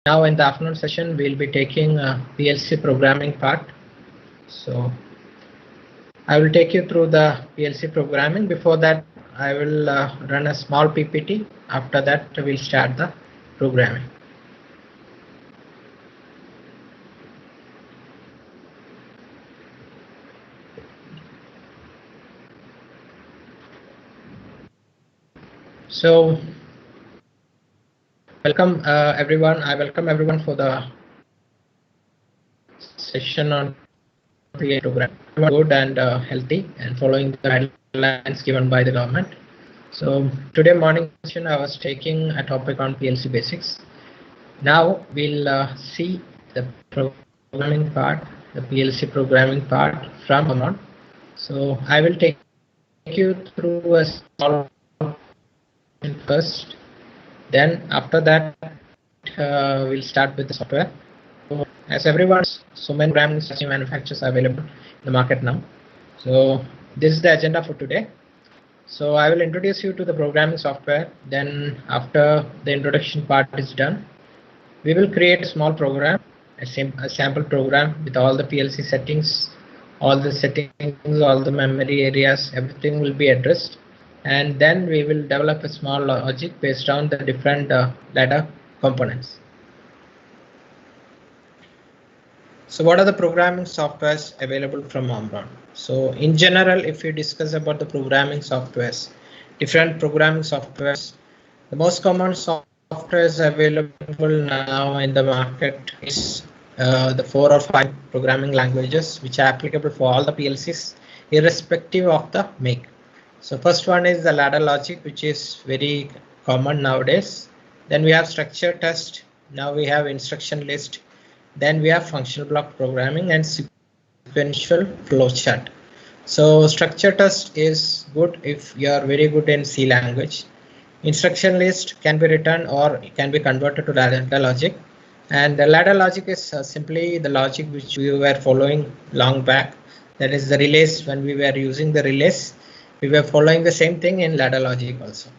Now in the afternoon session, we'll be taking PLC programming part. So I will take you through the PLC programming. Before that, I will run a small PPT. After that, we'll start the programming. So welcome everyone. I welcome everyone for the session on PLC program. Good and healthy and following the guidelines given by the government. So today morning session I was taking a topic on PLC basics. Now we'll see the programming part, the PLC programming part from Omron. So I will take you through a small first. Then after that we'll start with the software. So as everyone, so many programming manufacturers are available in the market now. So this is the agenda for today. So I will introduce you to the programming software. Then after the introduction part is done, we will create a small program, a sample program with all the PLC settings, all the memory areas, everything will be addressed. And then we will develop a small logic based on the different ladder components. So what are the programming softwares available from Omron? So in general, if you discuss about the programming softwares, different programming softwares, the most common softwares available now in the market is the 4 or 5 programming languages which are applicable for all the PLCs irrespective of the make. So first one is the ladder logic, which is very common nowadays. Then we have structure test. Now we have instruction list. Then we have functional block programming and sequential flowchart. So structure test is good if you are very good in C language. Instruction list can be written or it can be converted to ladder logic. And the ladder logic is simply the logic which we were following long back. That is the relays. When we were using the relays, we were following the same thing in ladder logic also.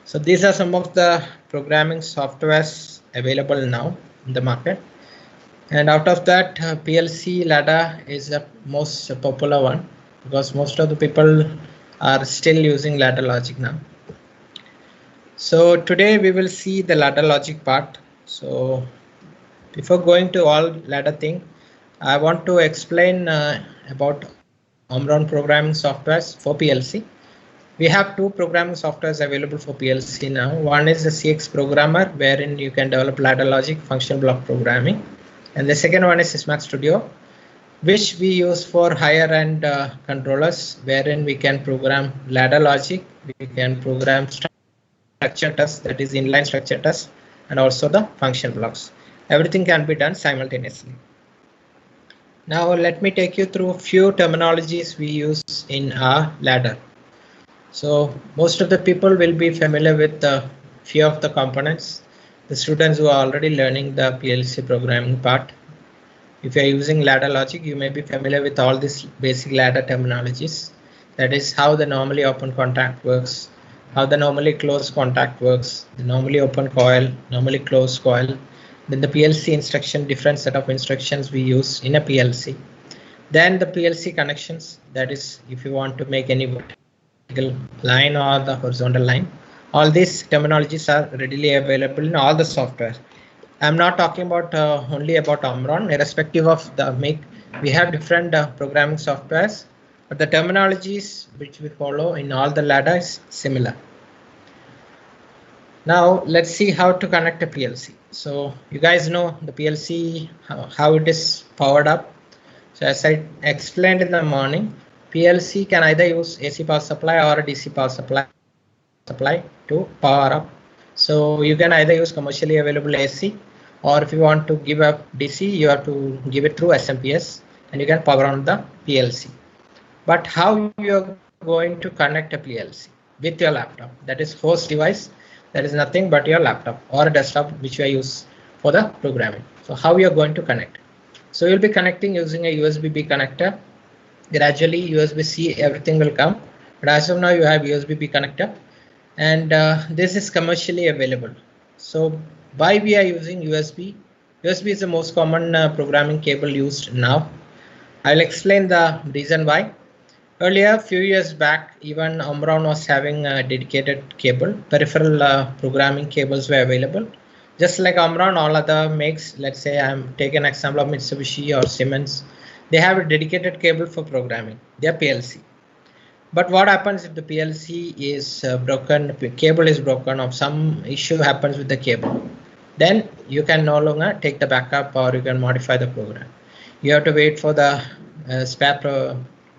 So these are some of the programming softwares available now in the market. And out of that, PLC ladder is the most popular one because most of the people are still using ladder logic now. So today we will see the ladder logic part. So before going to all ladder thing, I want to explain about Homerun programming softwares for PLC. We have 2 programming softwares available for PLC now. One is the CX Programmer, wherein you can develop ladder logic, functional block programming. And the second one is SysMax Studio, which we use for higher end controllers, wherein we can program ladder logic, we can program structure test, that is inline structure test, and also the function blocks. Everything can be done simultaneously. Now let me take you through a few terminologies we use in our ladder. So most of the people will be familiar with a few of the components. The students who are already learning the PLC programming part, if you are using ladder logic, you may be familiar with all these basic ladder terminologies. That is how the normally open contact works, how the normally closed contact works, the normally open coil, normally closed coil. Then the PLC instruction, different set of instructions we use in a PLC. Then the PLC connections, that is if you want to make any vertical line or the horizontal line. All these terminologies are readily available in all the software. I'm not talking about only about Omron, irrespective of the make. We have different programming softwares, but the terminologies which we follow in all the ladder is similar. Now let's see how to connect a PLC. So you guys know the PLC, how it is powered up. So as I explained in the morning, PLC can either use AC power supply or a DC power supply to power up. So you can either use commercially available AC, or if you want to give up DC, you have to give it through SMPS and you can power on the PLC. But how you are going to connect a PLC? With your laptop, that is host device. That is nothing but your laptop or a desktop which you use for the programming. So how you are going to connect? So you'll be connecting using a USB-B connector. Gradually USB-C everything will come, but as of now you have USB-B connector, and this is commercially available. So Why we are using USB? USB is the most common programming cable used now. I'll explain the reason why. Earlier, few years back, even Omron was having a dedicated cable. Peripheral programming cables were available. Just like Omron, all other makes, let's say I'm taking an example of Mitsubishi or Siemens, they have a dedicated cable for programming, their PLC. But what happens if the PLC is broken, the cable is broken, or some issue happens with the cable? Then you can no longer take the backup or you can modify the program. You have to wait for the spare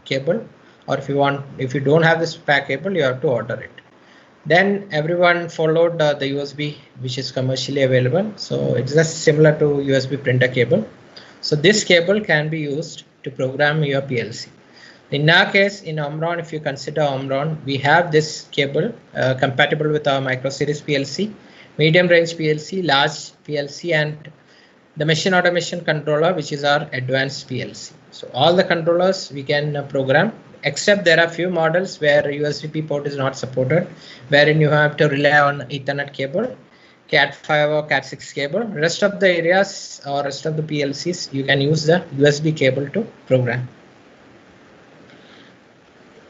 cable, or if you don't have the spare cable, you have to order it. Then everyone followed the USB, which is commercially available. So it's just similar to USB printer cable. So this cable can be used to program your PLC. In our case, in Omron, if you consider Omron, we have this cable compatible with our micro series PLC, medium range PLC, large PLC, and the machine automation controller, which is our advanced PLC. So all the controllers we can program, except there are few models where USB port is not supported, wherein you have to rely on Ethernet cable, Cat5 or Cat6 cable. Rest of the areas or rest of the PLCs, you can use the USB cable to program.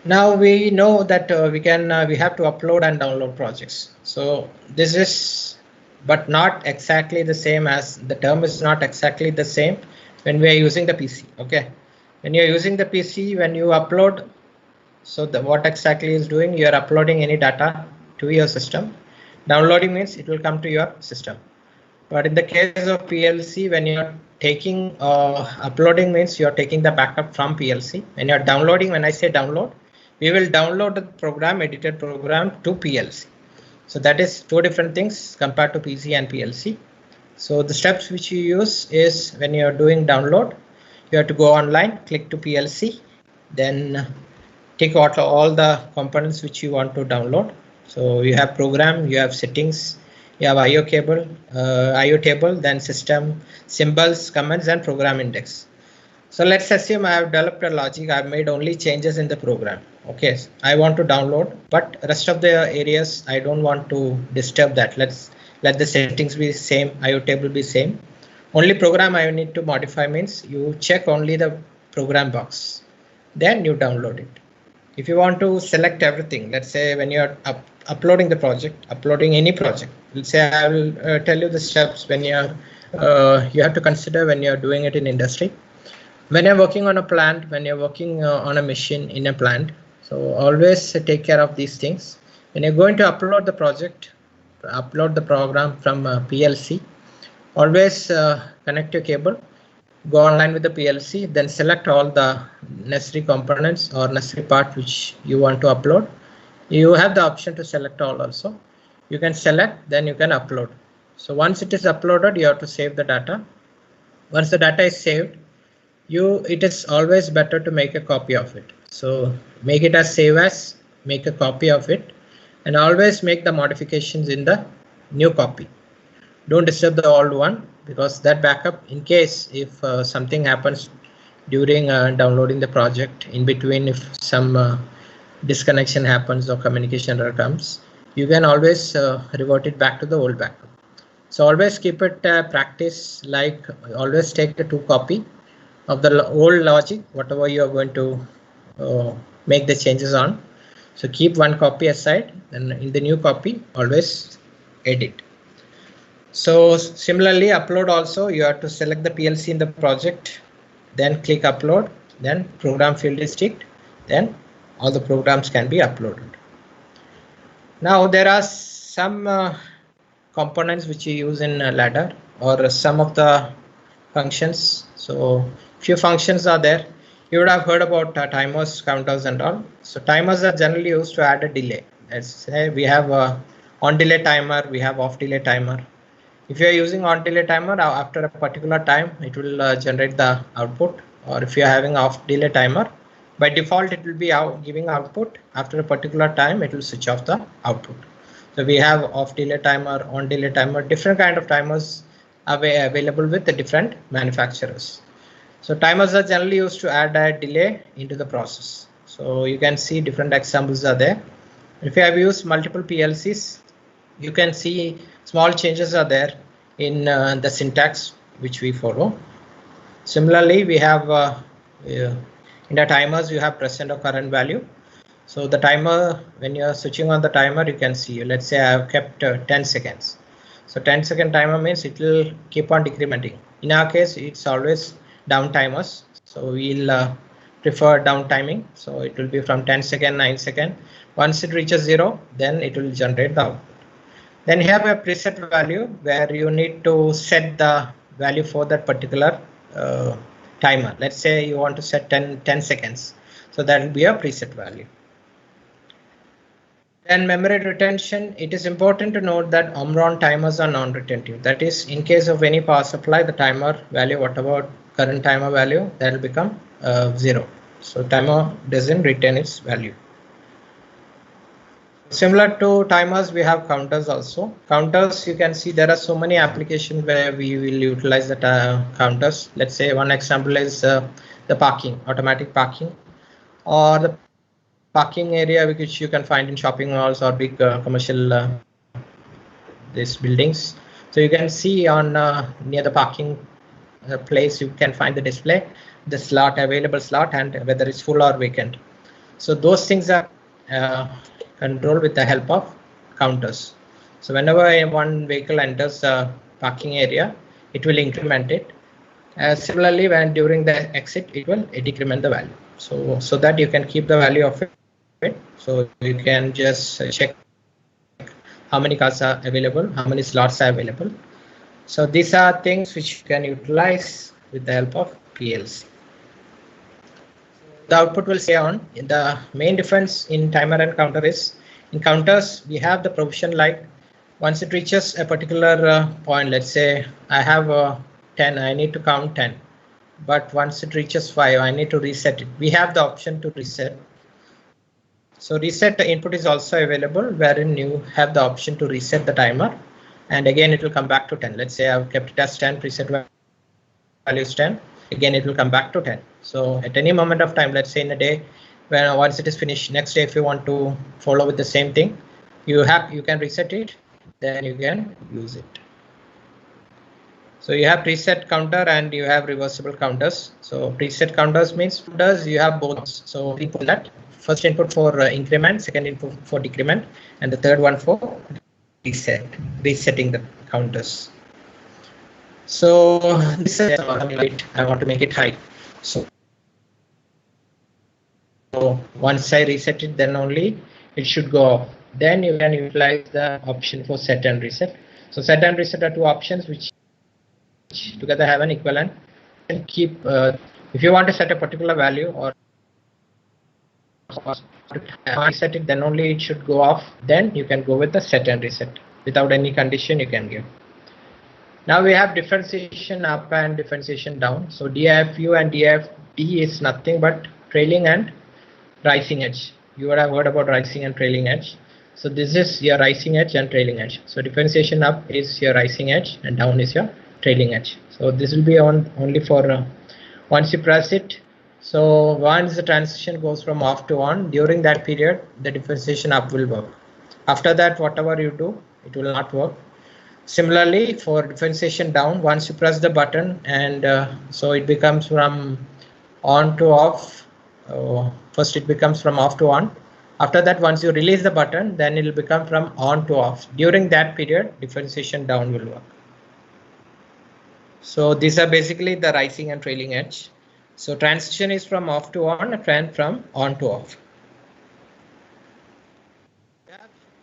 Now we know that we have to upload and download projects. So this is, but not exactly the same, as the term is not exactly the same when we are using the PC. Okay, when you're using the PC, when you upload, so what exactly is doing, you are uploading any data to your system. Downloading means it will come to your system. But in the case of PLC, when you're taking uploading means you're taking the backup from PLC. When you're downloading, when I say download, we will download the program, edited program, to PLC. So that is two different things compared to PC and PLC. So the steps which you use is, when you're doing download, you have to go online, click to PLC, then take out all the components which you want to download. So you have program, you have settings, you have IO cable, IO table, then system, symbols, commands, and program index. So let's assume I have developed a logic. I've made only changes in the program. Okay, I want to download, but rest of the areas I don't want to disturb that. Let the settings be same, IO table be same. Only program I need to modify means you check only the program box, then you download it. If you want to select everything, let's say when you're uploading the project, uploading any project, let's say I will tell you the steps when you have to consider when you're doing it in industry. When you're working on a plant, when you're working on a machine in a plant, so always take care of these things. When you're going to upload the project, upload the program from PLC, always connect your cable, go online with the PLC, then select all the necessary components or necessary part which you want to upload. You have the option to select all also. You can select, then you can upload. So once it is uploaded, you have to save the data. Once the data is saved, it is always better to make a copy of it. So make it as save as, make a copy of it, and always make the modifications in the new copy. Don't disturb the old one, because that backup, in case if something happens during downloading the project, in between if some disconnection happens or communication error comes, you can always revert it back to the old backup. So always keep it practice, like always take the 2 copy of the old logic, whatever you are going to make the changes on. So keep 1 copy aside, and in the new copy always edit. So similarly, upload also, you have to select the PLC in the project, then click upload, then program field is ticked, then all the programs can be uploaded. Now there are some components which you use in a ladder, or some of the functions. So few functions are there. You would have heard about timers, counters, and all. So timers are generally used to add a delay. Let's say we have on delay timer, we have off delay timer. If you are using on delay timer, after a particular time, it will generate the output. Or if you are having off delay timer, by default it will be giving output. After a particular time, it will switch off the output. So we have off delay timer, on delay timer, different kind of timers available with the different manufacturers. So timers are generally used to add a delay into the process. So you can see different examples are there. If you have used multiple PLCs, you can see small changes are there. in the syntax which we follow. Similarly, we have in the timers you have present or current value. So the timer, when you are switching on the timer, you can see, let's say I have kept 10 seconds. So 10-second timer means it will keep on decrementing. In our case, it's always down timers. So we'll prefer down timing. So it will be from 10 second, 9 second. Once it reaches 0, then it will generate the output. Then you have a preset value where you need to set the value for that particular timer. Let's say you want to set 10 seconds. So that will be a preset value. And memory retention, it is important to note that Omron timers are non-retentive. That is, in case of any power supply, the timer value, whatever current timer value, that will become 0. So timer doesn't retain its value. Similar to timers, we have counters also. Counters, you can see there are so many applications where we will utilize the counters. Let's say one example is the parking, automatic parking, or the parking area which you can find in shopping malls or big commercial these buildings. So you can see on near the parking place, you can find the display, the slot, available slot, and whether it's full or vacant. So those things are controlled with the help of counters. So whenever one vehicle enters a parking area, it will increment it. Similarly, when during the exit, it will decrement the value. So that you can keep the value of it. So you can just check how many cars are available, how many slots are available. So these are things which you can utilize with the help of PLC. The output will stay on. The main difference in timer and counter is, in counters we have the provision like once it reaches a particular point, let's say I have 10, I need to count 10. But once it reaches 5, I need to reset it. We have the option to reset. So reset input is also available, wherein you have the option to reset the timer, and again it will come back to 10. Let's say I've kept it as 10, preset value is 10. Again it will come back to 10. So at any moment of time, let's say in a day, when once it is finished, next day if you want to follow with the same thing, you can reset it, then you can use it. So you have preset counter and you have reversible counters. So preset counters means you have both. So input that first input for increment, second input for decrement, and the third one for resetting the counters. So this is I want to make it high. So once I reset it, then only it should go off. Then you can utilize the option for set and reset. So set and reset are two options which together have an equivalent, and keep if you want to set a particular value or reset it, then only it should go off. Then you can go with the set and reset without any condition you can give. Now we have differentiation up and differentiation down. So DIFU and DIFD is nothing but trailing and rising edge. You would have heard about rising and trailing edge. So this is your rising edge and trailing edge. So differentiation up is your rising edge and down is your trailing edge. So this will be on only for once you press it. So once the transition goes from off to on, during that period the differentiation up will work. After that, whatever you do, it will not work. Similarly for differentiation down, once you press the button and so it becomes from on to off. First it becomes from off to on. After that, once you release the button, then it will become from on to off. During that period, differentiation down will work. So these are basically the rising and trailing edge. So transition is from off to on and from on to off.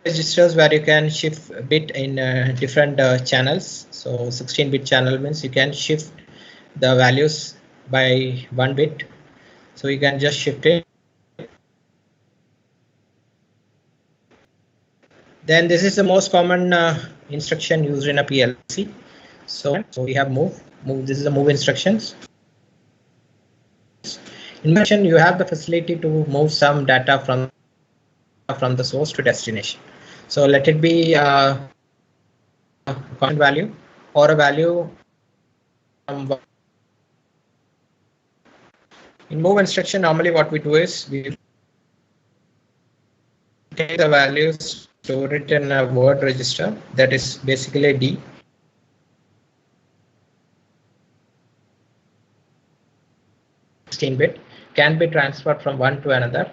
Registers where you can shift bit in different channels. So 16-bit channel means you can shift the values by 1 bit. So you can just shift it. Then this is the most common instruction used in a PLC. So we have move. This is the move instructions. In mention, you have the facility to move some data from the source to destination. So let it be a constant value or a value. In move instruction, normally what we do is we take the values, store it in a word register, that is basically D. 16-bit, can be transferred from one to another.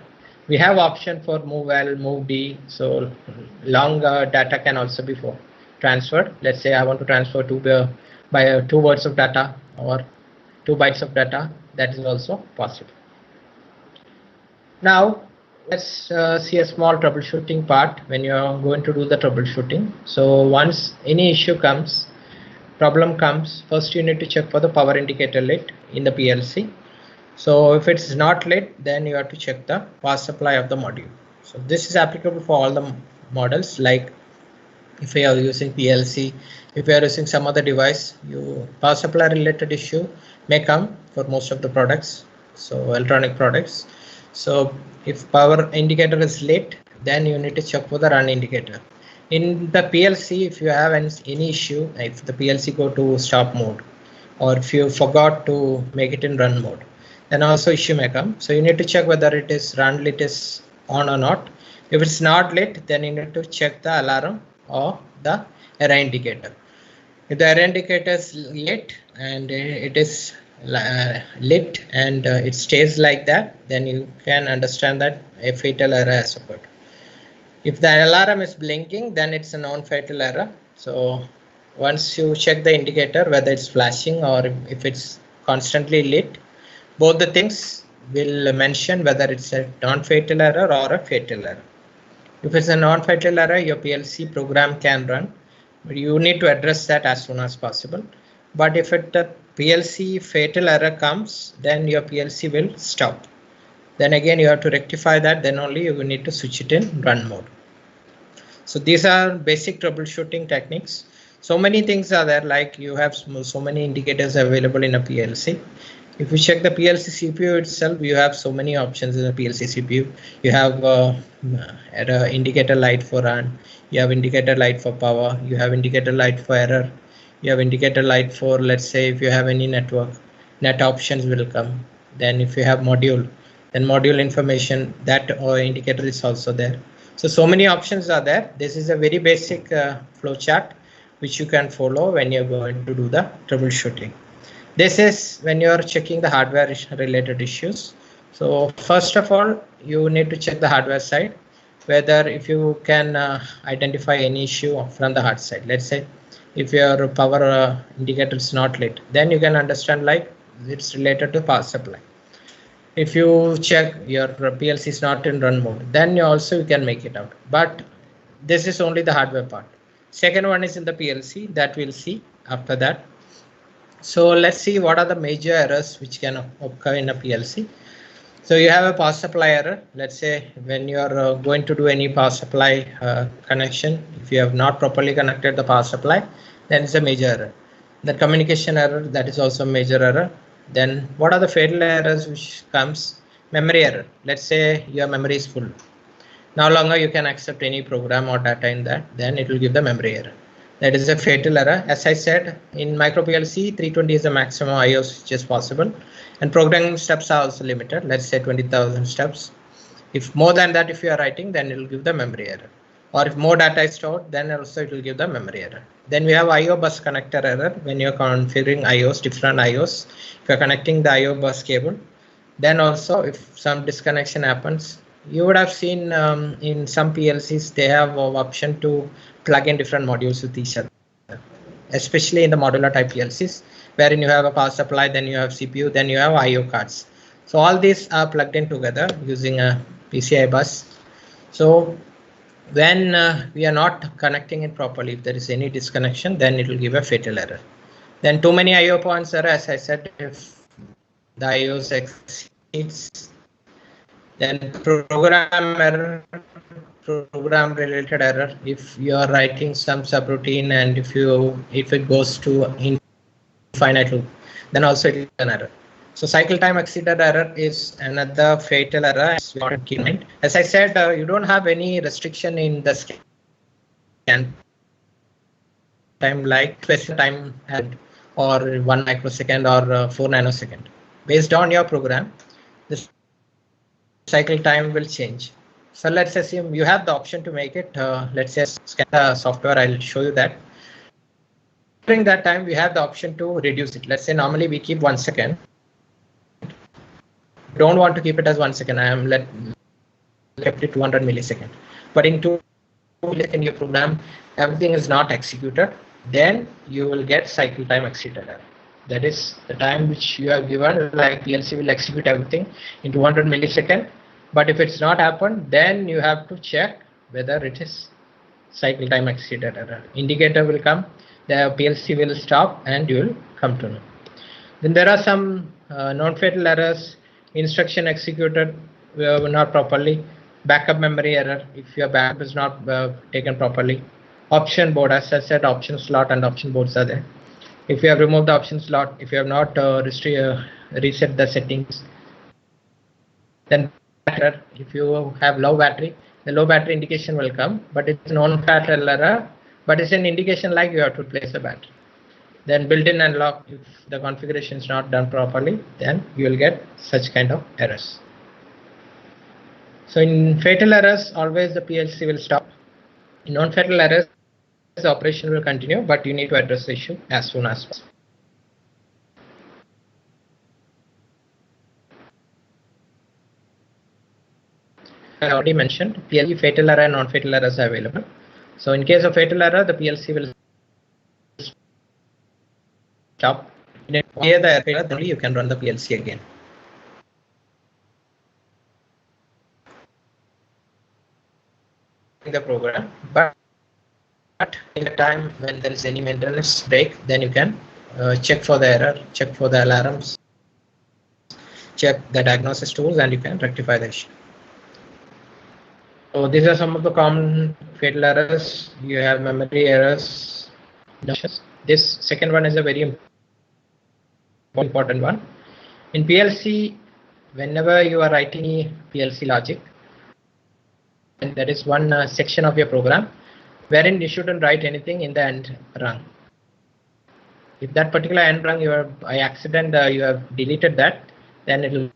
We have option for move L, move D, so long data can also be transferred. Let's say I want to transfer 2 words of data or 2 bytes of data, that is also possible. Now let's see a small troubleshooting part when you are going to do the troubleshooting. So once any issue comes, problem comes, first you need to check for the power indicator lit in the PLC. So if it's not lit, then you have to check the power supply of the module. So this is applicable for all the models, like if you are using PLC, if you are using some other device, power supply related issue may come for most of the products, so electronic products. So if power indicator is lit, then you need to check for the run indicator. In the PLC, if you have any issue, if the PLC go to stop mode, or if you forgot to make it in run mode, then also issue may come. So you need to check whether it is run lit is on or not. If it's not lit, then you need to check the alarm or the error indicator. If the error indicator is lit and it is lit and it stays like that, then you can understand that a fatal error has occurred. If the alarm is blinking, then it's a non-fatal error. So once you check the indicator, whether it's flashing or if it's constantly lit, both the things will mention whether it's a non-fatal error or a fatal error. If it's a non-fatal error, your PLC program can run, but you need to address that as soon as possible. But if a PLC fatal error comes, then your PLC will stop. Then again, you have to rectify that. Then only you will need to switch it in run mode. So these are basic troubleshooting techniques. So many things are there, like you have so many indicators available in a PLC. If you check the PLC CPU itself, you have so many options in the PLC CPU. You have indicator light for run, you have indicator light for power, you have indicator light for error, you have indicator light for, let's say, if you have any network, net options will come. Then if you have module, then module information, that indicator is also there. So many options are there. This is a very basic flow chart which you can follow when you're going to do the troubleshooting. This is when you're checking the hardware related issues. So first of all, you need to check the hardware side, whether if you can identify any issue from the hard side. Let's say if your power indicator is not lit, then you can understand like it's related to power supply. If you check your PLC is not in run mode, then you can make it out. But this is only the hardware part. Second one is in the PLC, that we'll see after that. So let's see what are the major errors which can occur in a PLC. So you have a power supply error. Let's say when you are going to do any power supply connection, if you have not properly connected the power supply, then it's a major error. The communication error, that is also a major error. Then what are the fatal errors which comes? Memory error. Let's say your memory is full. No longer you can accept any program or data in that, then it will give the memory error. That is a fatal error. As I said, in micro PLC, 320 is the maximum IOs which is possible, and programming steps are also limited. Let's say 20,000 steps. If more than that, if you are writing, then it will give the memory error. Or if more data is stored, then also it will give the memory error. Then we have IO bus connector error when you are configuring IOs, different IOs. If you are connecting the IO bus cable, then also if some disconnection happens, you would have seen in some PLCs, they have an option to plug in different modules with each other, especially in the modular type PLCs, wherein you have a power supply, then you have CPU, then you have IO cards. So all these are plugged in together using a PCI bus. So when we are not connecting it properly, if there is any disconnection, then it will give a fatal error. Then too many IO points error, as I said, if the IOs exceeds, then program error, program related error. If you are writing some subroutine and if it goes to infinite loop, then also it is an error. So cycle time exceeded error is another fatal error. As I said, you don't have any restriction in the scan time, like specific time or 1 microsecond or 4 nanosecond. Based on your program, the cycle time will change. So let's assume you have the option to make it, let's say SCADA software, I'll show you that. During that time, we have the option to reduce it. Let's say normally we keep 1 second. don't want to keep it as 1 second, I am kept it 200 millisecond. But in 2 in your program, everything is not executed, then you will get cycle time exceeded error. That is the time which you have given, like PLC will execute everything in 200 millisecond. But if it's not happened, then you have to check whether it is cycle time exceeded error. Indicator will come, the PLC will stop, and you will come to know. Then there are some non-fatal errors. Instruction executed not properly. Backup memory error if your backup is not taken properly. Option board, as I said, option slot and option boards are there. If you have removed the option slot, if you have not reset the settings, then if you have low battery, the low battery indication will come, but it's non-fatal error, but it's an indication like you have to replace the battery. Then built-in unlock, if the configuration is not done properly, then you will get such kind of errors. So in fatal errors, always the PLC will stop. In non-fatal errors, the operation will continue, but you need to address the issue as soon as possible. I already mentioned PLC fatal error and non-fatal errors are available. So in case of fatal error, the PLC will stop. Here the error, then only you can run the PLC again. The program, but in the time when there is any maintenance break, then you can check for the error, check for the alarms, check the diagnosis tools, and you can rectify the issue. So these are some of the common fatal errors. You have memory errors. This second one is a very important one. In PLC, whenever you are writing PLC logic, and there is one section of your program wherein you shouldn't write anything in the end rung. If that particular end rung you have by accident you have deleted that, then it will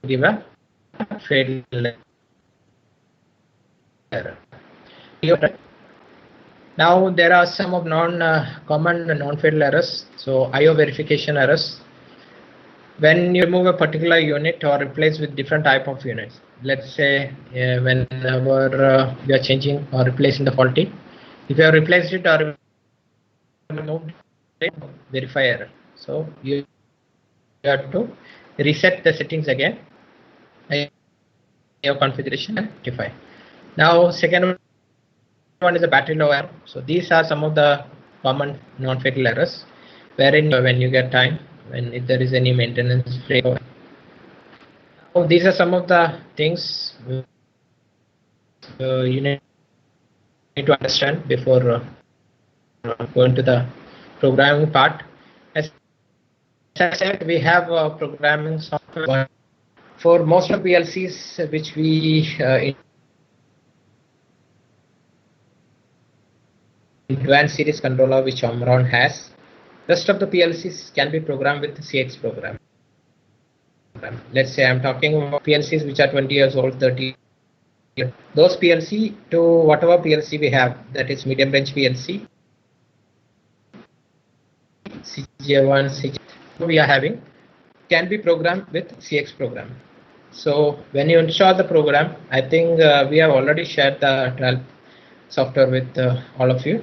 give a fatal error. Now there are some of common non-fatal errors. So IO verification errors. When you remove a particular unit or replace with different type of units, let's say whenever we are changing or replacing the faulty, if you have replaced it or removed it, verify error. So you have to reset the settings again, your configuration, and rectify. Now second one is a battery low error. So these are some of the common non-fatal errors wherein when you get time, if there is any maintenance break. So these are some of the things you need to understand before going to the programming part. As I said, we have programming software for most of PLCs which we advanced series controller which Omron has. Rest of the PLCs can be programmed with CX program. Let's say I'm talking about PLCs which are 20 years old, 30 years. Those PLC to whatever PLC we have, that is medium range PLC, CJ1, CJ2 we are having, can be programmed with CX program. So when you install the program, I think we have already shared the trial software with all of you.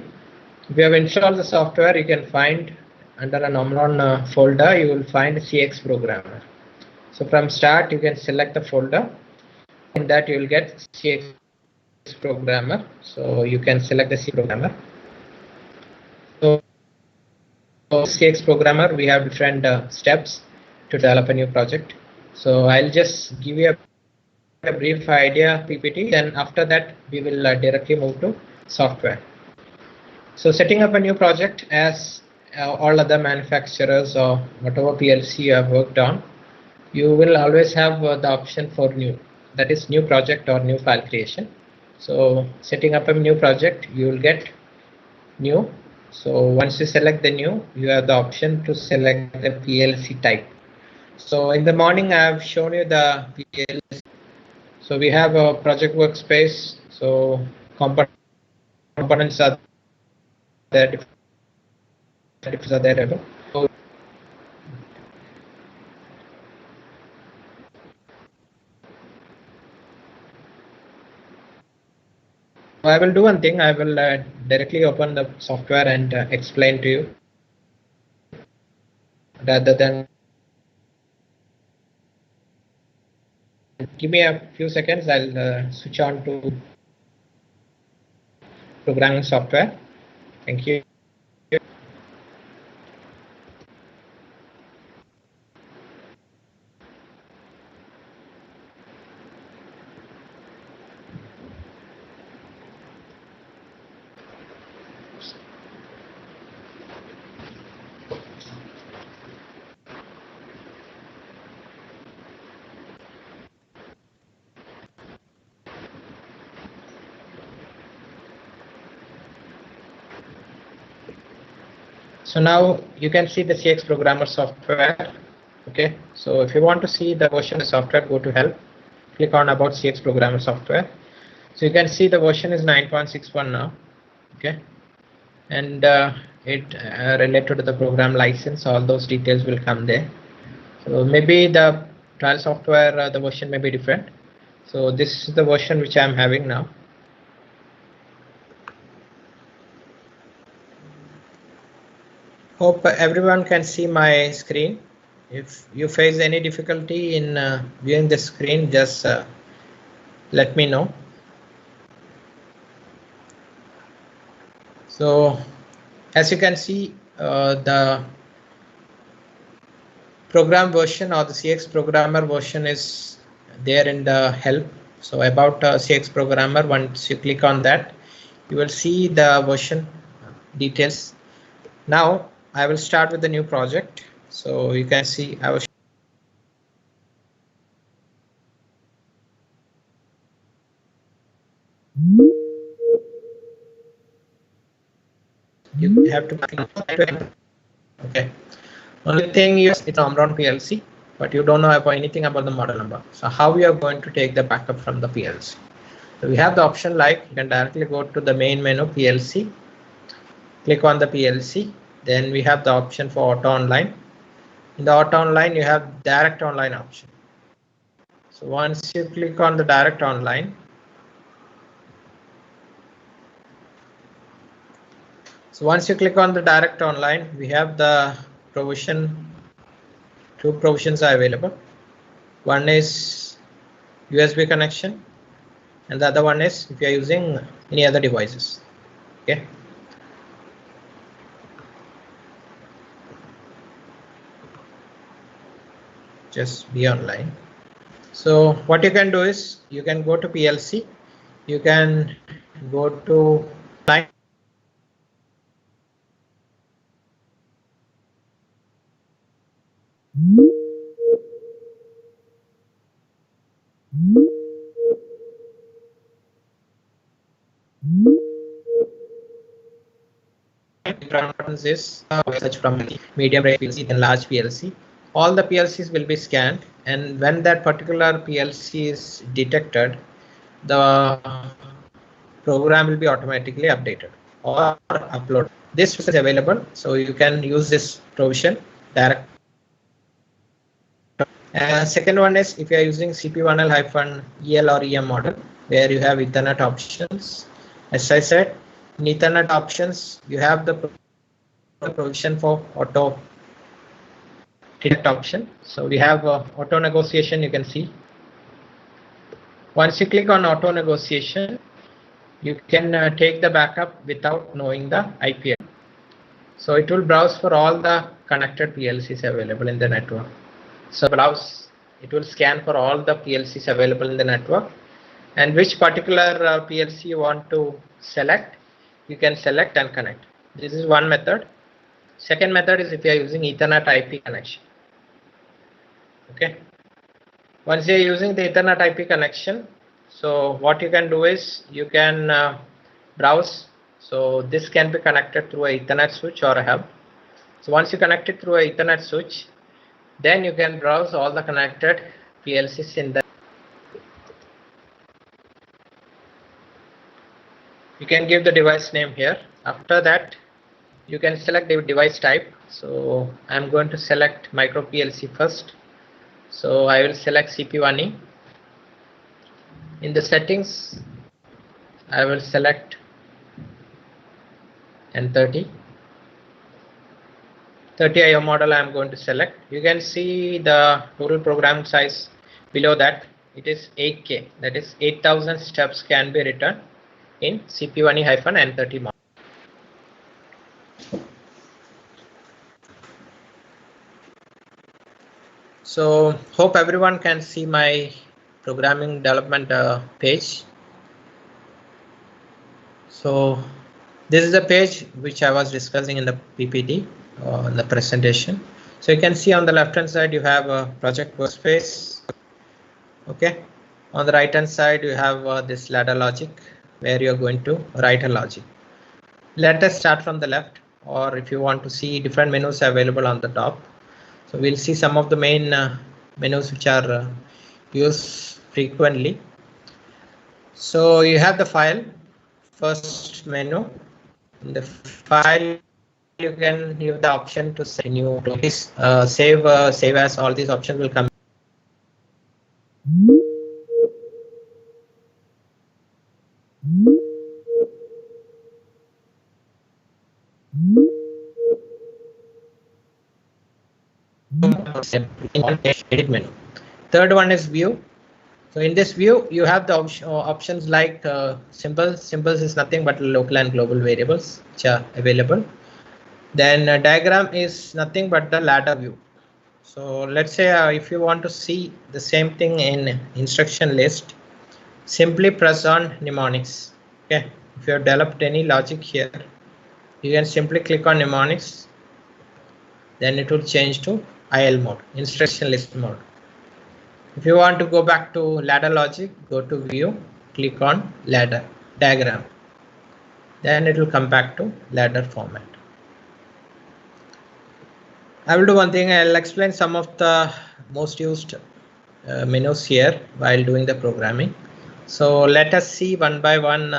If you have installed the software, you can find under an Omron folder, you will find CX programmer. So from start, you can select the folder. In that, you will get CX programmer. So you can select the C programmer. So CX programmer, we have different steps to develop a new project. So I'll just give you a brief idea PPT. Then after that, we will directly move to software. So setting up a new project, as all other manufacturers or whatever PLC you have worked on, you will always have the option for new, that is new project or new file creation. So setting up a new project, you will get new. So once you select the new, you have the option to select the PLC type. So in the morning, I have shown you the PLC. So we have a project workspace. So components are there. So I will do one thing. I will directly open the software and explain to you rather than. Give me a few seconds. I'll switch on to programming software. Thank you. So now you can see the CX programmer software. Okay, so if you want to see the version of the software, go to help, click on about CX programmer software. So you can see the version is 9.61 now. Okay, and it related to the program license, all those details will come there. So maybe the trial software, the version may be different. So this is the version which I am having now. Hope everyone can see my screen. If you face any difficulty in viewing the screen, just let me know. So as you can see, the program version or the CX programmer version is there in the help. So about CX programmer, once you click on that, you will see the version details. Now I will start with the new project. So you can see I was you have to okay. Only thing is it's Omron PLC, but you don't know about anything about the model number. So how we are going to take the backup from the PLC? So we have the option like you can directly go to the main menu PLC, click on the PLC, then we have the option for auto online. In the auto online, you have direct online option. So once you click on the direct online, we have the provision. Two provisions are available. One is USB connection, and the other one is if you are using any other devices. Okay. Just be online. So what you can do is you can go to PLC, you can go to line. Difference is such from medium range PLC then large PLC. All the PLCs will be scanned, and when that particular PLC is detected, the program will be automatically updated or uploaded. This is available, so you can use this provision direct. Second one is if you are using CP1L-EL or EM model, where you have Ethernet options. As I said, in Ethernet options, you have the provision for auto detect option. So we have auto negotiation. You can see. Once you click on auto negotiation, you can take the backup without knowing the IP. So it will browse for all the connected PLCs available in the network. So browse, it will scan for all the PLCs available in the network, and which particular PLC you want to select, you can select and connect. This is one method. Second method is if you are using Ethernet IP connection. Okay. Once you are using the Ethernet IP connection, so what you can do is you can browse. So this can be connected through a Ethernet switch or a hub. So once you connect it through a Ethernet switch, then you can browse all the connected PLCs in the. You can give the device name here. After that, you can select the device type. So I'm going to select micro PLC first. So I will select CP1E. In the settings, I will select N30. 30 IO model I am going to select. You can see the total program size below that. It is 8K, that is 8,000 steps can be written in CP1E-N30 model. So hope everyone can see my programming development page. So this is the page which I was discussing in the PPT, in the presentation. So you can see on the left hand side you have a project workspace. Okay, on the right hand side you have this ladder logic where you are going to write a logic. Let us start from the left, or if you want to see different menus available on the top. So we'll see some of the main menus which are used frequently. So you have the file, first menu. In the file you can use the option to say new, save as. All these options will come. Edit menu. Third one is view. So in this view you have the options like symbols. Symbols is nothing but local and global variables which are available. Then diagram is nothing but the ladder view. So let's say if you want to see the same thing in instruction list, simply press on mnemonics. Okay, if you have developed any logic here, you can simply click on mnemonics, then it will change to IL mode, instruction list mode. If you want to go back to ladder logic, go to view, click on ladder diagram, then it will come back to ladder format. I will do one thing. I'll explain some of the most used menus here while doing the programming. So let us see one by one.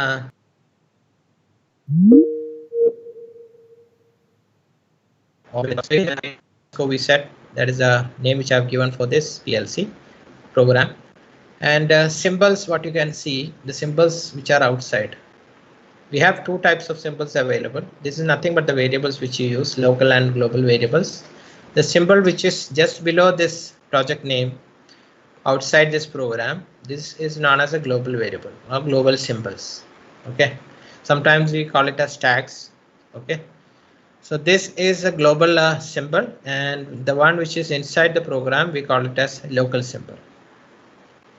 VCET, that is a name which I have given for this PLC program. And symbols, what you can see, the symbols which are outside. We have two types of symbols available. This is nothing but the variables which you use, local and global variables. The symbol which is just below this project name outside this program, this is known as a global variable or global symbols. Okay, sometimes we call it as tags. Okay, so this is a global symbol, and the one which is inside the program we call it as local symbol.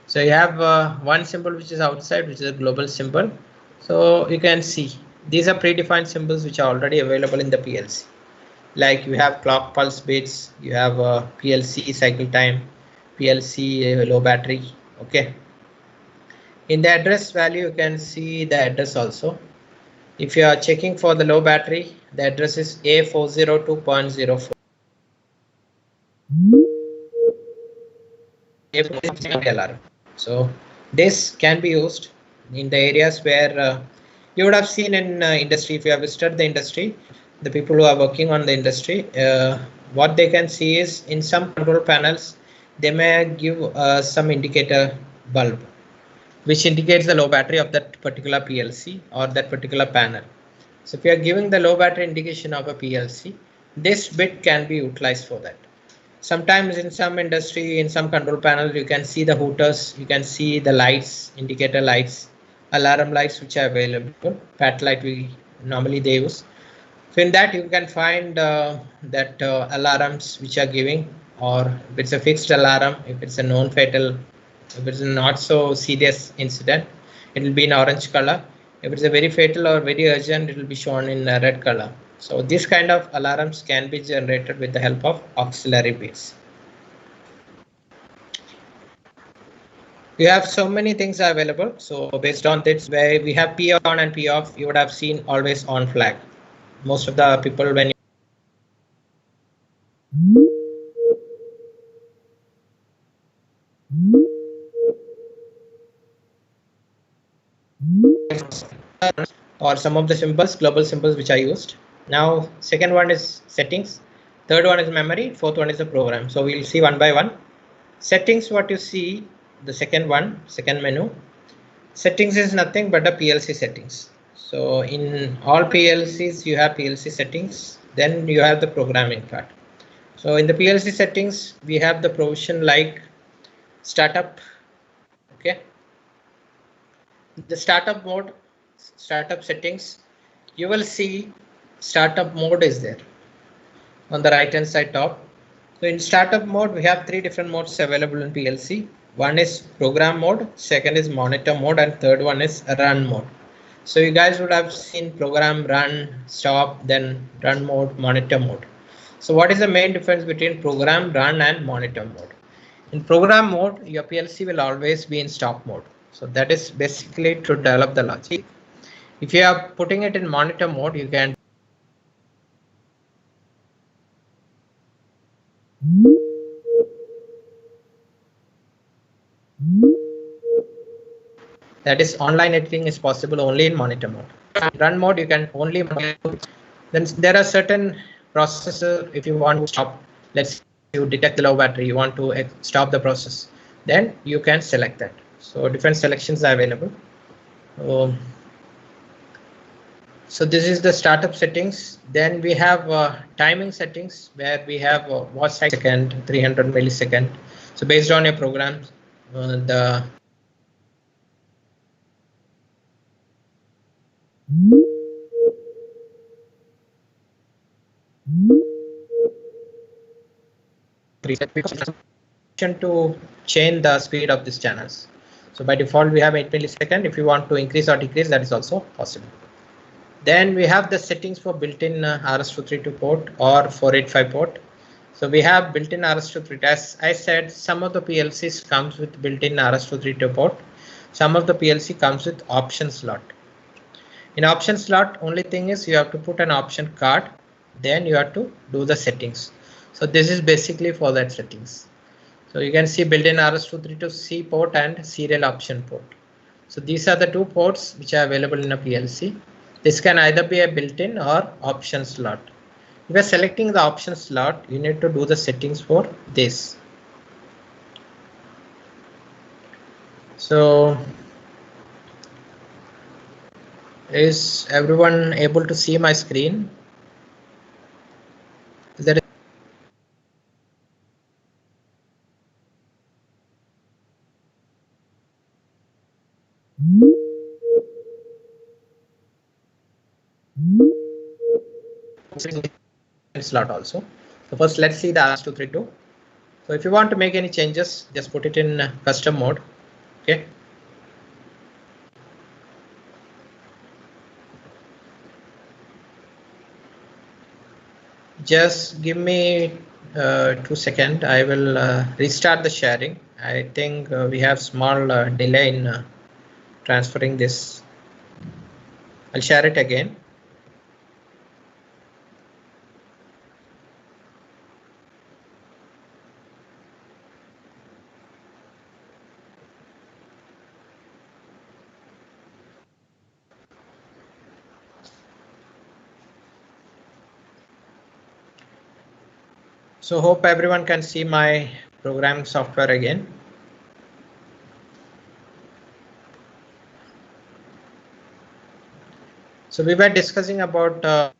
So you have one symbol which is outside, which is a global symbol. So you can see these are predefined symbols which are already available in the PLC. Like you have clock pulse bits, you have PLC cycle time, PLC low battery. Okay. In the address value, you can see the address also. If you are checking for the low battery, the address is A402.04. alarm. So this can be used in the areas where you would have seen in industry. If you have visited the industry, the people who are working on the industry, what they can see is in some control panels, they may give some indicator bulb, which indicates the low battery of that particular PLC or that particular panel. So if you are giving the low battery indication of a PLC, this bit can be utilized for that. Sometimes in some industry, in some control panels, you can see the hooters, you can see the lights, indicator lights, alarm lights which are available. Pat light we normally they use. So in that you can find that alarms which are giving, or if it's a fixed alarm, if it's a non-fatal, if it's a not so serious incident, it will be in orange color. If it's a very fatal or very urgent, it will be shown in red color. So this kind of alarms can be generated with the help of auxiliary bits. You have so many things available. So based on this, where we have P on and P off, you would have seen always on flag. Most of the people when or some of the symbols, global symbols which are used. Now second one is settings, third one is memory, fourth one is the program. So we'll see one by one. Settings, what you see, the second one, second menu. Settings is nothing but a PLC settings. So in all PLCs you have PLC settings, then you have the programming part. So in the PLC settings we have the provision like startup. Okay, the startup mode, startup settings, you will see startup mode is there on the right hand side top. So in startup mode we have three different modes available in PLC. One is program mode, second is monitor mode, and third one is run mode. So you guys would have seen program, run, stop, then run mode, monitor mode. So what is the main difference between program, run and monitor mode? In program mode, your PLC will always be in stop mode. So that is basically to develop the logic. If you are putting it in monitor mode, you can that is online editing is possible only in monitor mode. Run mode you can only monitor. Then there are certain processes if you want to stop. Let's say you detect the low battery, you want to stop the process, then you can select that. So different selections are available. So this is the startup settings. Then we have timing settings where we have watch second, 300 millisecond. So based on your programs, the to change the speed of these channels. So by default we have 8 millisecond. If you want to increase or decrease, that is also possible. Then we have the settings for built-in RS-232 port or 485 port. So we have built-in RS-232. As I said, some of the PLCs comes with built-in RS-232 port. Some of the PLC comes with option slot. In option slot, only thing is you have to put an option card, then you have to do the settings. So this is basically for that settings. So you can see built-in RS-232C port and serial option port. So these are the two ports which are available in a PLC. This can either be a built-in or option slot. If you are selecting the option slot, you need to do the settings for this. So is everyone able to see my screen? Is there slot also? So first let's see the RS-232. So if you want to make any changes, just put it in custom mode. Okay. Just give me 2 seconds. I will restart the sharing. I think we have small delay in transferring this. I'll share it again. So hope everyone can see my programming software again. So we were discussing about the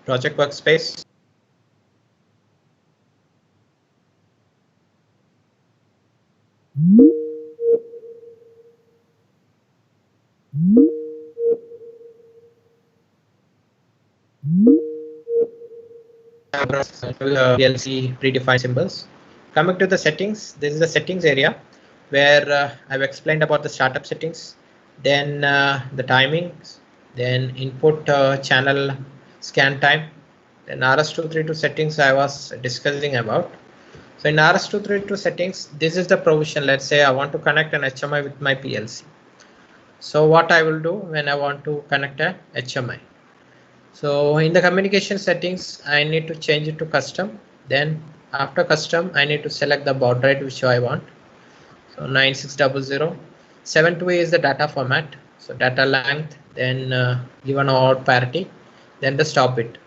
project workspace. PLC predefined symbols. Coming to the settings, this is the settings area where I've explained about the startup settings, then the timings, then input channel scan time, then RS-232 settings I was discussing about. So in RS-232 settings, this is the provision. Let's say I want to connect an HMI with my PLC. So what I will do when I want to connect a HMI. So in the communication settings, I need to change it to custom. Then after custom, I need to select the baud rate which I want. So 9600. 728 is the data format. So data length, then given out parity, then the stop bit.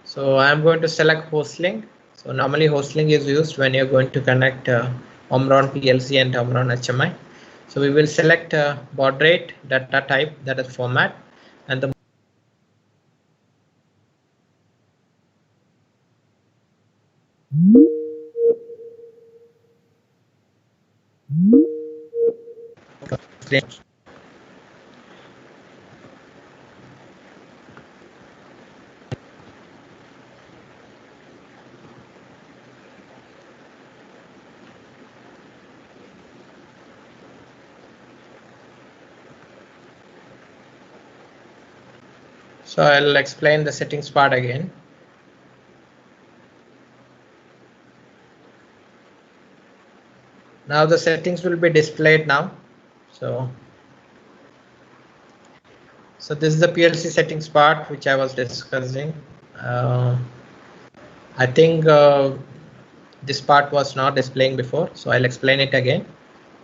So I'm going to select host link. So normally host link is used when you're going to connect Omron PLC and Omron HMI. So we will select baud rate, data type, that is format, and the so I'll explain the settings part again. Now the settings will be displayed now. So this is the PLC settings part which I was discussing. I think this part was not displaying before, so I'll explain it again.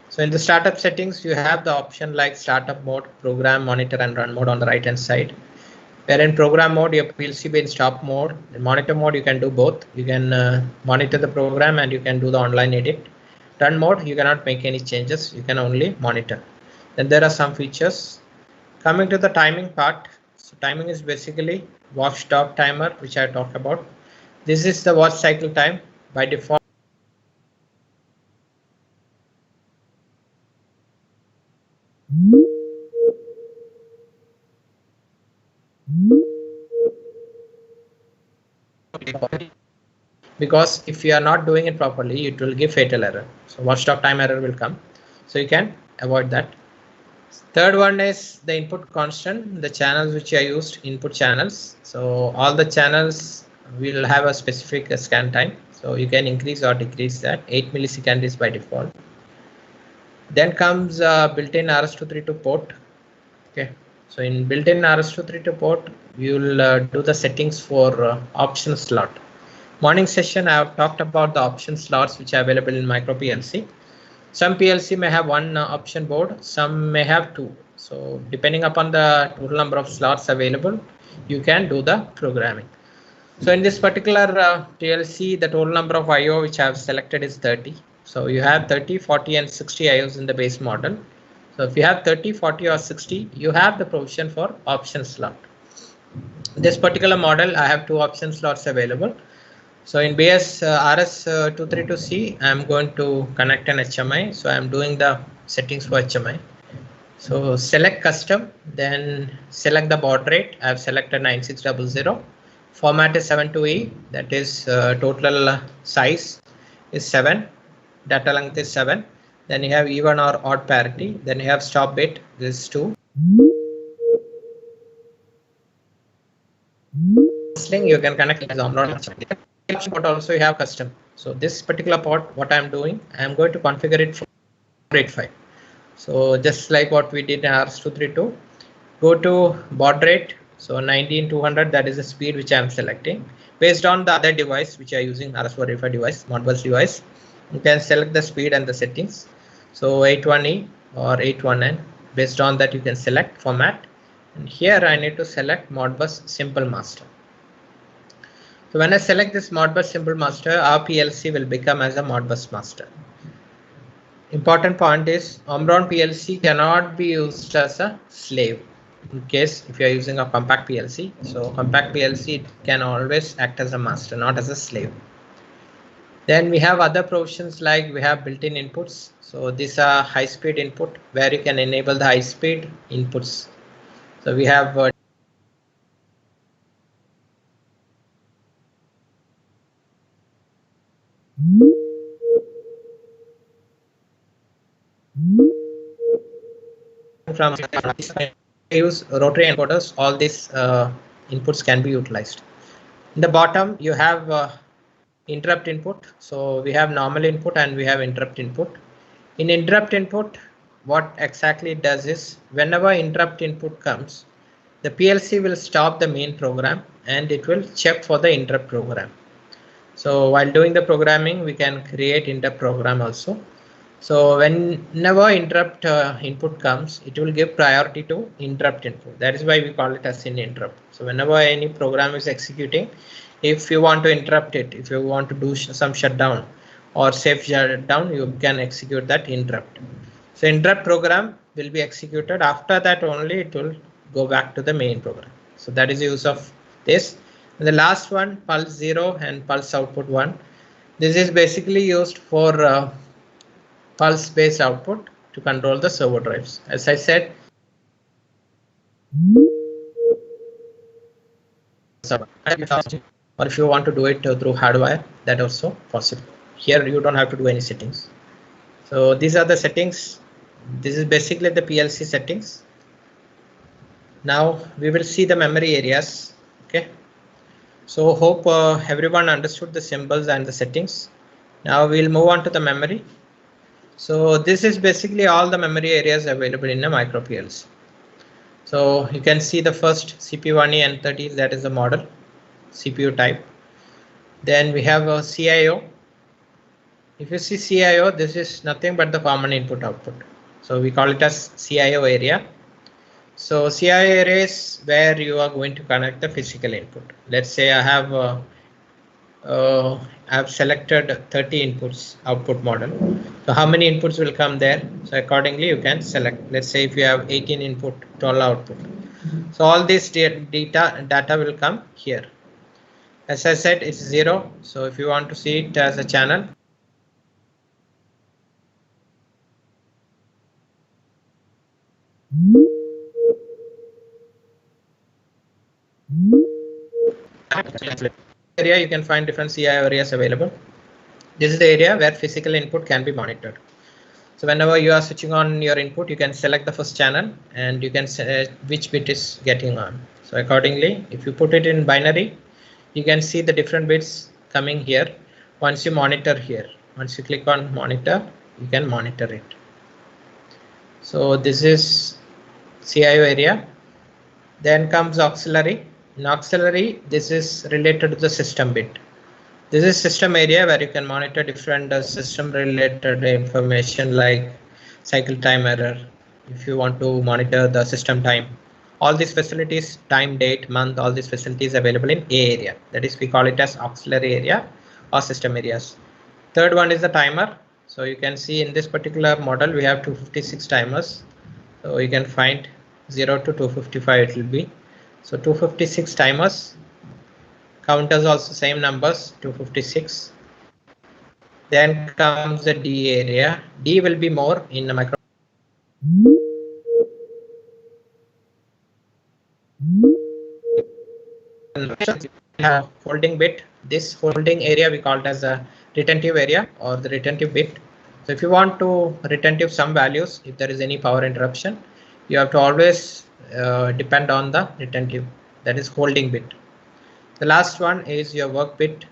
So in the startup settings, you have the option like startup mode, program, monitor, and run mode on the right hand side. Where in program mode, your PLC be in stop mode. In monitor mode, you can do both. You can monitor the program and you can do the online edit. Run mode, you cannot make any changes. You can only monitor. Then there are some features. Coming to the timing part. So timing is basically watchdog timer, which I talked about. This is the watch cycle time by default. Because if you are not doing it properly, it will give fatal error. So watchdog time error will come. So you can avoid that. Third one is the input constant, the channels which are used, input channels. So all the channels will have a specific scan time. So you can increase or decrease that. 8 milliseconds is by default. Then comes built-in RS-232 port. Okay. So in built-in RS-232 port, we will do the settings for option slot. Morning session, I have talked about the option slots which are available in micro PLC. Some PLC may have one option board, some may have two. So depending upon the total number of slots available, you can do the programming. So in this particular PLC, the total number of I/O which I have selected is 30. So you have 30, 40, and 60 I/Os in the base model. So if you have 30, 40, or 60, you have the provision for option slot. This particular model, I have two option slots available. So in BS RS-232C, I'm going to connect an HMI. So I'm doing the settings for HMI. So select custom, then select the baud rate. I've selected 9600. Format is 72E, that is total size is 7. Data length is 7. Then you have even or odd parity. Then you have stop bit, this is 2. You can connect as Omron. But also you have custom. So this particular port, what I'm doing, I'm going to configure it for 85. So just like what we did in RS-232, go to baud rate. So 19200, that is the speed which I'm selecting. Based on the other device which are using RS-485 device, Modbus device, you can select the speed and the settings. So 81E or 81N. Based on that, you can select format. And here I need to select Modbus Simple Master. So when I select this Modbus Simple Master, our PLC will become as a Modbus Master. Important point is Omron PLC cannot be used as a slave in case if you are using a compact PLC. So compact PLC can always act as a master, not as a slave. Then we have other provisions like we have built-in inputs. So these are high-speed input where you can enable the high-speed inputs. So we have from use rotary encoders, all these inputs can be utilized. In the bottom, you have interrupt input. So we have normal input and we have interrupt input. In interrupt input, what exactly it does is whenever interrupt input comes, the PLC will stop the main program and it will check for the interrupt program. So while doing the programming, we can create interrupt program also. So whenever interrupt input comes, it will give priority to interrupt input. That is why we call it as an interrupt. So whenever any program is executing, if you want to interrupt it, if you want to do some shutdown or safe shutdown, you can execute that interrupt. So interrupt program will be executed. After that only it will go back to the main program. So that is the use of this. And the last one, pulse 0 and pulse output 1. This is basically used for pulse based output to control the servo drives. As I said, or if you want to do it through hardware, that also possible. Here you don't have to do any settings. So these are the settings. This is basically the PLC settings. Now we will see the memory areas. Okay. So hope everyone understood the symbols and the settings. Now we'll move on to the memory. So this is basically all the memory areas available in a micro PLC. So you can see the first CPU1E N30, that is the model CPU type. Then we have a CIO. If you see CIO, this is nothing but the common input output. So we call it as CIO area. So CIO area is where you are going to connect the physical input. Let's say I have selected 30 inputs output model. So how many inputs will come there? So accordingly you can select. Let's say if you have 18 input, 12 output. So all this data will come here. As I said, it's 0. So if you want to see it as a channel, area you can find different CIO areas available. This is the area where physical input can be monitored. So whenever you are switching on your input, you can select the first channel and you can say which bit is getting on. So accordingly, if you put it in binary, you can see the different bits coming here. Once you monitor here, once you click on monitor, you can monitor it. So this is CIO area. Then comes auxiliary. In auxiliary, this is related to the system bit. This is system area where you can monitor different system related information like cycle time error. If you want to monitor the system time, all these facilities, time, date, month, all these facilities available in A area. That is, we call it as auxiliary area or system areas. Third one is the timer. So you can see in this particular model, we have 256 timers. So you can find 0 to 255 it will be. So 256 timers. Counters also same numbers, 256. Then comes the D area. D will be more in the micro. Holding bit. This holding area we call it as a retentive area or the retentive bit. So if you want to retentive some values, if there is any power interruption, you have to always depend on the retentive, that is holding bit. The last one is your work bit.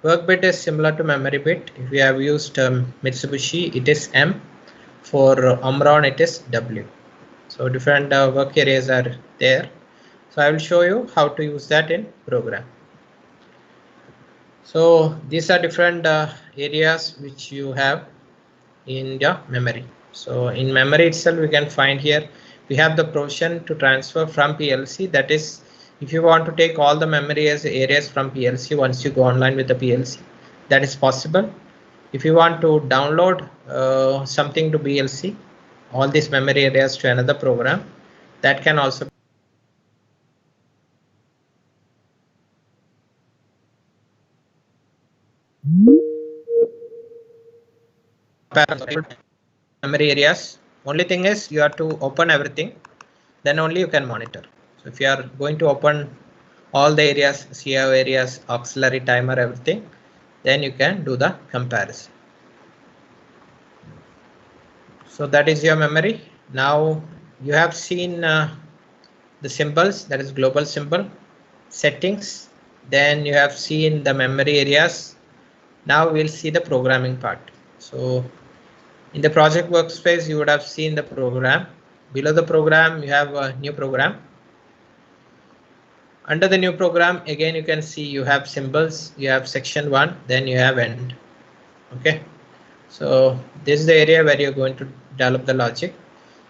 Work bit is similar to memory bit. If you have used Mitsubishi, it is M. For Omron, it is W. So different work areas are there. So I will show you how to use that in program. So these are different areas which you have in your memory. So in memory itself, we can find here, we have the provision to transfer from PLC. That is, if you want to take all the memory as areas from PLC, once you go online with the PLC, that is possible. If you want to download something to PLC, all these memory areas to another program, that can also memory areas. Only thing is you have to open everything, then only you can monitor. So if you are going to open all the areas, CIO areas, auxiliary timer, everything, then you can do the comparison. So that is your memory. Now you have seen the symbols, that is global symbol, settings, then you have seen the memory areas. Now we'll see the programming part. So in the project workspace, you would have seen the program. Below the program, you have a new program. Under the new program, again, you can see you have symbols, you have section 1, then you have end. Okay. So this is the area where you're going to develop the logic.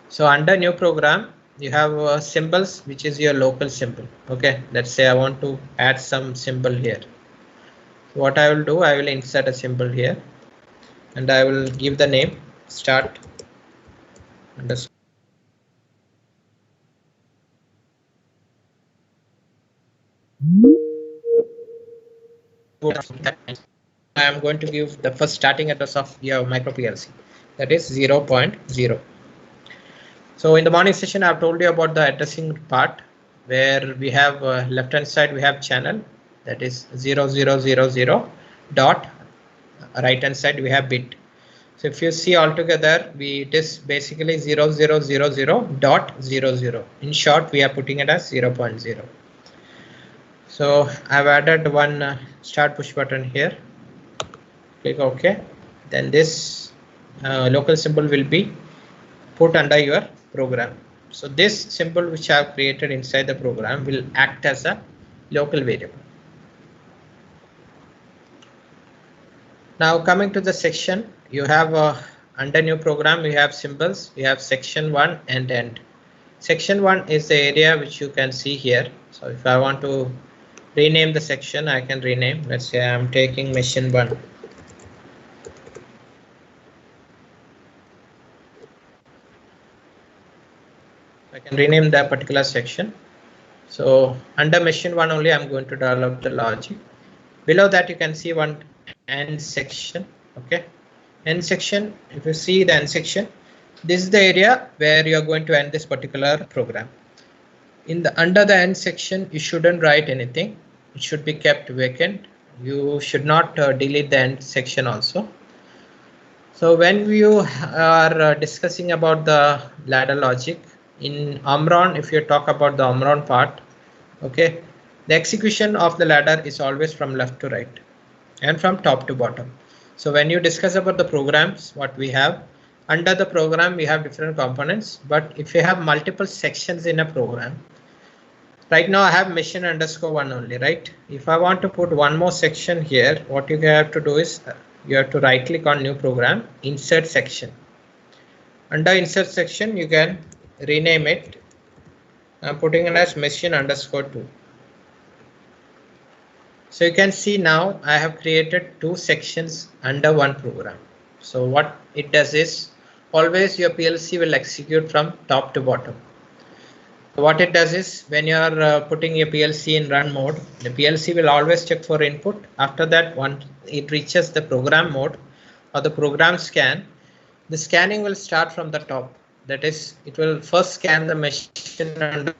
So under new program, you have symbols, which is your local symbol. Okay. Let's say I want to add some symbol here. So what I will do, I will insert a symbol here and I will give the name start. underscore. I am going to give the first starting address of your micro PLC, that is 0.0. So in the morning session, I've told you about the addressing part, where we have left hand side we have channel, that is 0000 dot, right hand side we have bit. So if you see altogether, it is basically 0000.00. In short, we are putting it as 0.0. So I've added one start push button here. Click OK. Then this local symbol will be put under your program. So this symbol which I have created inside the program will act as a local variable. Now coming to the section, you have under new program, we have symbols, we have section 1 and end. Section 1 is the area which you can see here. So if I want to rename the section, I can rename. Let's say I'm taking machine 1. I can rename that particular section. So under machine 1 only, I'm going to develop the logic. Below that, you can see one end section. Okay, end section. If you see the end section, this is the area where you are going to end this particular program. Under the end section, you shouldn't write anything. It should be kept vacant. You should not delete the end section also. So when you are discussing about the ladder logic in Omron, if you talk about the Omron part, okay, the execution of the ladder is always from left to right and from top to bottom. So when you discuss about the programs, what we have under the program, we have different components. But if you have multiple sections in a program, right now I have machine _1 only, right? If I want to put one more section here, what you have to do is you have to right click on new program, insert section. Under insert section, you can rename it. I'm putting it as machine _2. So you can see now I have created 2 sections under one program. So what it does is always your PLC will execute from top to bottom. What it does is when you are putting your PLC in run mode, the PLC will always check for input. After that, once it reaches the program mode or the program scan, the scanning will start from the top. That is, it will first scan the machine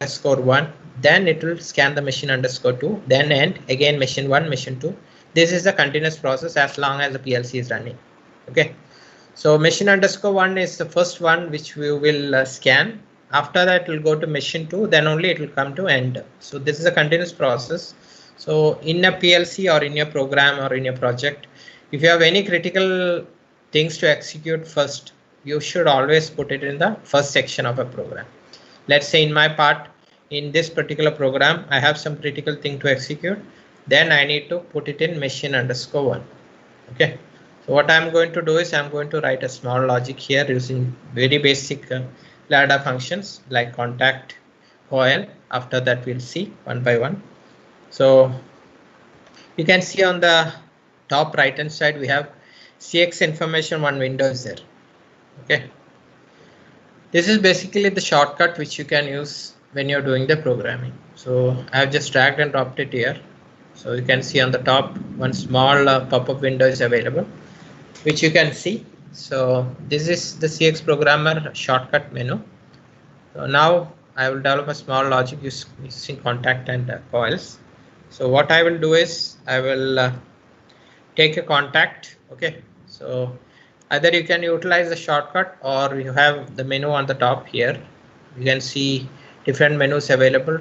_1, then it will scan the machine _2, then end again machine 1, machine 2. This is a continuous process as long as the PLC is running. Okay, so machine _1 is the first one which we will scan. After that, it will go to machine 2, then only it will come to end. So this is a continuous process. So in a PLC or in your program or in your project, if you have any critical things to execute first, you should always put it in the first section of a program. Let's say in my part, in this particular program, I have some critical thing to execute. Then I need to put it in machine _1. Okay. So what I'm going to do is I'm going to write a small logic here using very basic ladder functions like contact, coil. After that, we'll see one by one. So you can see on the top right hand side, we have CX information, one window is there. Okay. This is basically the shortcut which you can use when you're doing the programming. So I've just dragged and dropped it here. So you can see on the top one small pop-up window is available, which you can see. So this is the CX programmer shortcut menu. So now I will develop a small logic using contact and coils. So what I will do is I will take a contact. Okay. So either you can utilize the shortcut or you have the menu on the top here. You can see different menus available.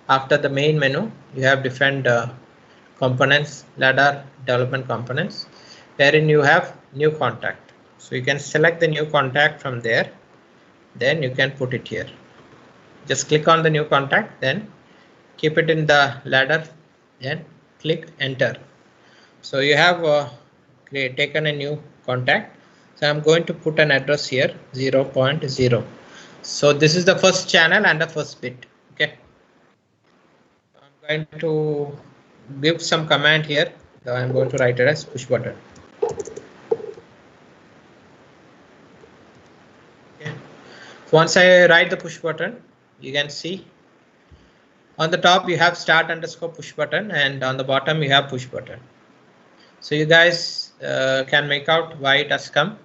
After the main menu, you have different components, ladder development components, wherein you have new contact. So you can select the new contact from there. Then you can put it here. Just click on the new contact, then keep it in the ladder, then click enter. So you have taken a new contact. So I'm going to put an address here 0.0. So this is the first channel and the first bit. Okay. I'm going to give some command here. So I'm going to write it as push button. Okay. once I write the push button, you can see on the top you have start underscore push button, and on the bottom you have push button. So you guys can make out why it has come.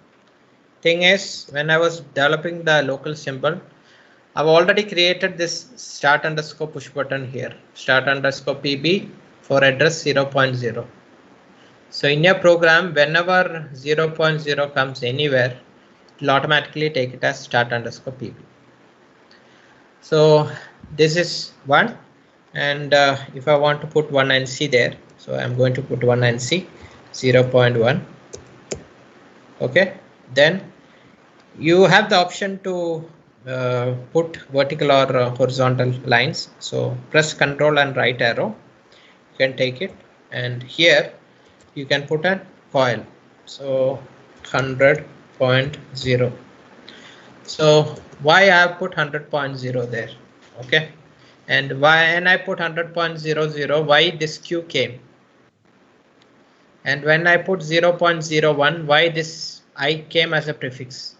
Thing is, when I was developing the local symbol, I've already created this start underscore push button here, start underscore PB for address 0.0. So in your program, whenever 0.0 comes anywhere, it will automatically take it as start underscore PB. So this is one, and if I want to put 1 NC there, so I'm going to put 1 NC 0.1. Okay, then you have the option to put vertical or horizontal lines. So press Control and right arrow, you can take it, and here you can put a coil. So 100.0. So why I have put 100.0 there? Okay, and when I put 100.00, why this Q came? And when I put 0.01, why this I came as a prefix?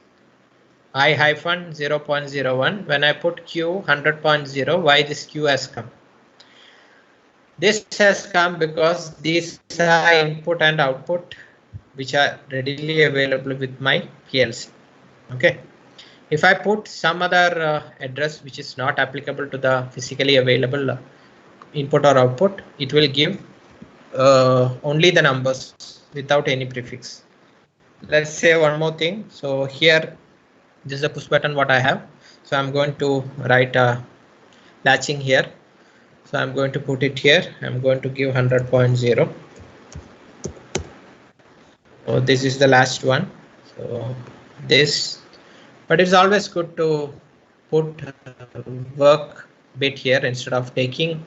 I hyphen 0.01. When I put Q 100.0, why this Q has come? This has come because these are input and output which are readily available with my PLC. Okay. If I put some other address which is not applicable to the physically available input or output, it will give only the numbers without any prefix. Let's say one more thing. So here, this is a push button what I have. So I'm going to write a latching here. So I'm going to put it here. I'm going to give 100.0. So this is the last one. So this, but it's always good to put work bit here instead of taking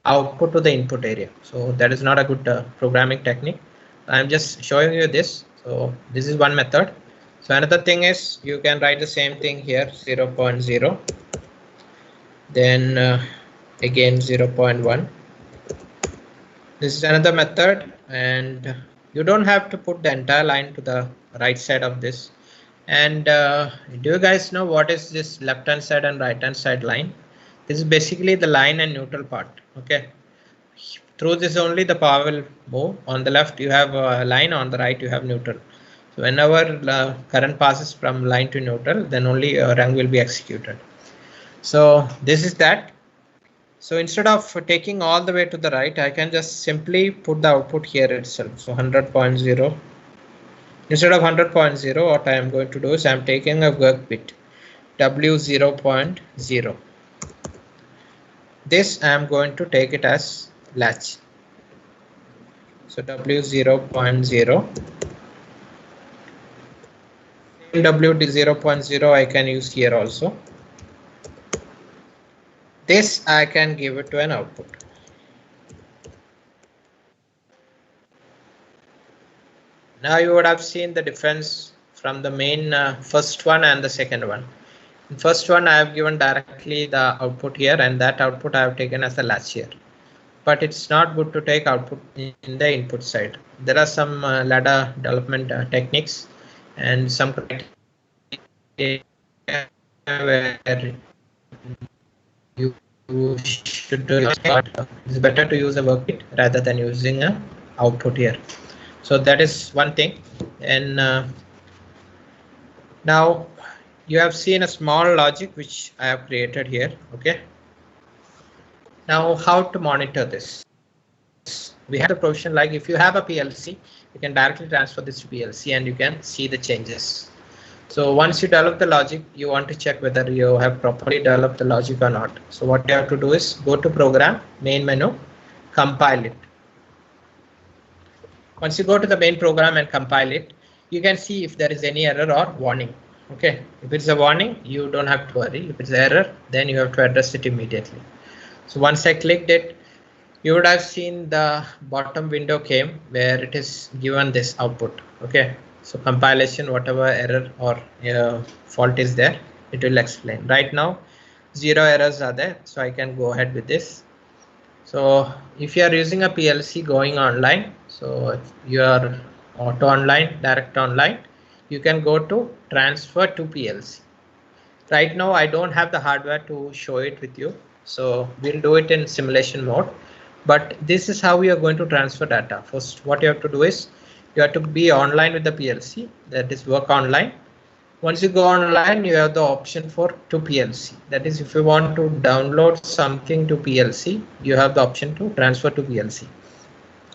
output to the input area. So that is not a good programming technique. I'm just showing you this. So this is one method. So another thing is you can write the same thing here, 0.0, then again 0.1. This is another method, and you don't have to put the entire line to the right side of this. And do you guys know what is this left hand side and right hand side line? This is basically the line and neutral part. Okay, through this only the power will move. On the left you have a line, on the right you have neutral. So whenever current passes from line to neutral, then only rung will be executed. So this is that. So instead of taking all the way to the right, I can just simply put the output here itself. So 100.0. Instead of 100.0, what I am going to do is I am taking a work bit W0.0. This I am going to take it as latch. So W0.0. W0.0 I can use here also. This I can give it to an output. Now you would have seen the difference from the main first one and the second one. In first one I have given directly the output here, and that output I have taken as a latch here. But it's not good to take output in the input side. There are some ladder development techniques and some criteria where you should do it, but it's better to use a workbit rather than using a output here. So that is one thing. And now you have seen a small logic which I have created here. Okay. Now how to monitor this? We have the provision like if you have a PLC, you can directly transfer this to PLC and you can see the changes. So once you develop the logic, you want to check whether you have properly developed the logic or not. So what you have to do is go to program, main menu, compile it. Once you go to the main program and compile it, you can see if there is any error or warning. Okay, if it's a warning, you don't have to worry. If it's an error, then you have to address it immediately. So once I clicked it, you would have seen the bottom window came where it is given this output. Okay, so compilation, whatever error or fault is there, it will explain. Right now, 0 errors are there, so I can go ahead with this. So if you are using a PLC going online, so if you are auto online, direct online, you can go to transfer to PLC. Right now I don't have the hardware to show it with you, so we'll do it in simulation mode. But this is how we are going to transfer data. First, what you have to do is you have to be online with the PLC, that is work online. Once you go online, you have the option for to PLC. That is, if you want to download something to PLC, you have the option to transfer to PLC.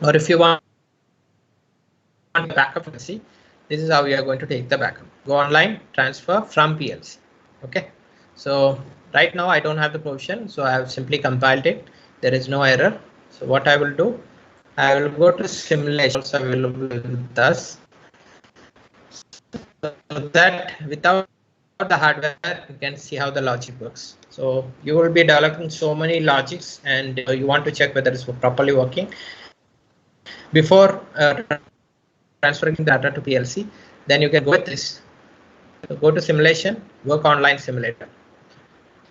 Or if you want backup PLC, this is how we are going to take the backup. Go online, transfer from PLC. Okay. So right now I don't have the provision, so I have simply compiled it. There is no error. So what I will do, I will go to simulation also available with us, so that without the hardware you can see how the logic works. So you will be developing so many logics, and you want to check whether it's properly working before transferring the data to PLC. Then you can go with this. So go to simulation, work online simulator.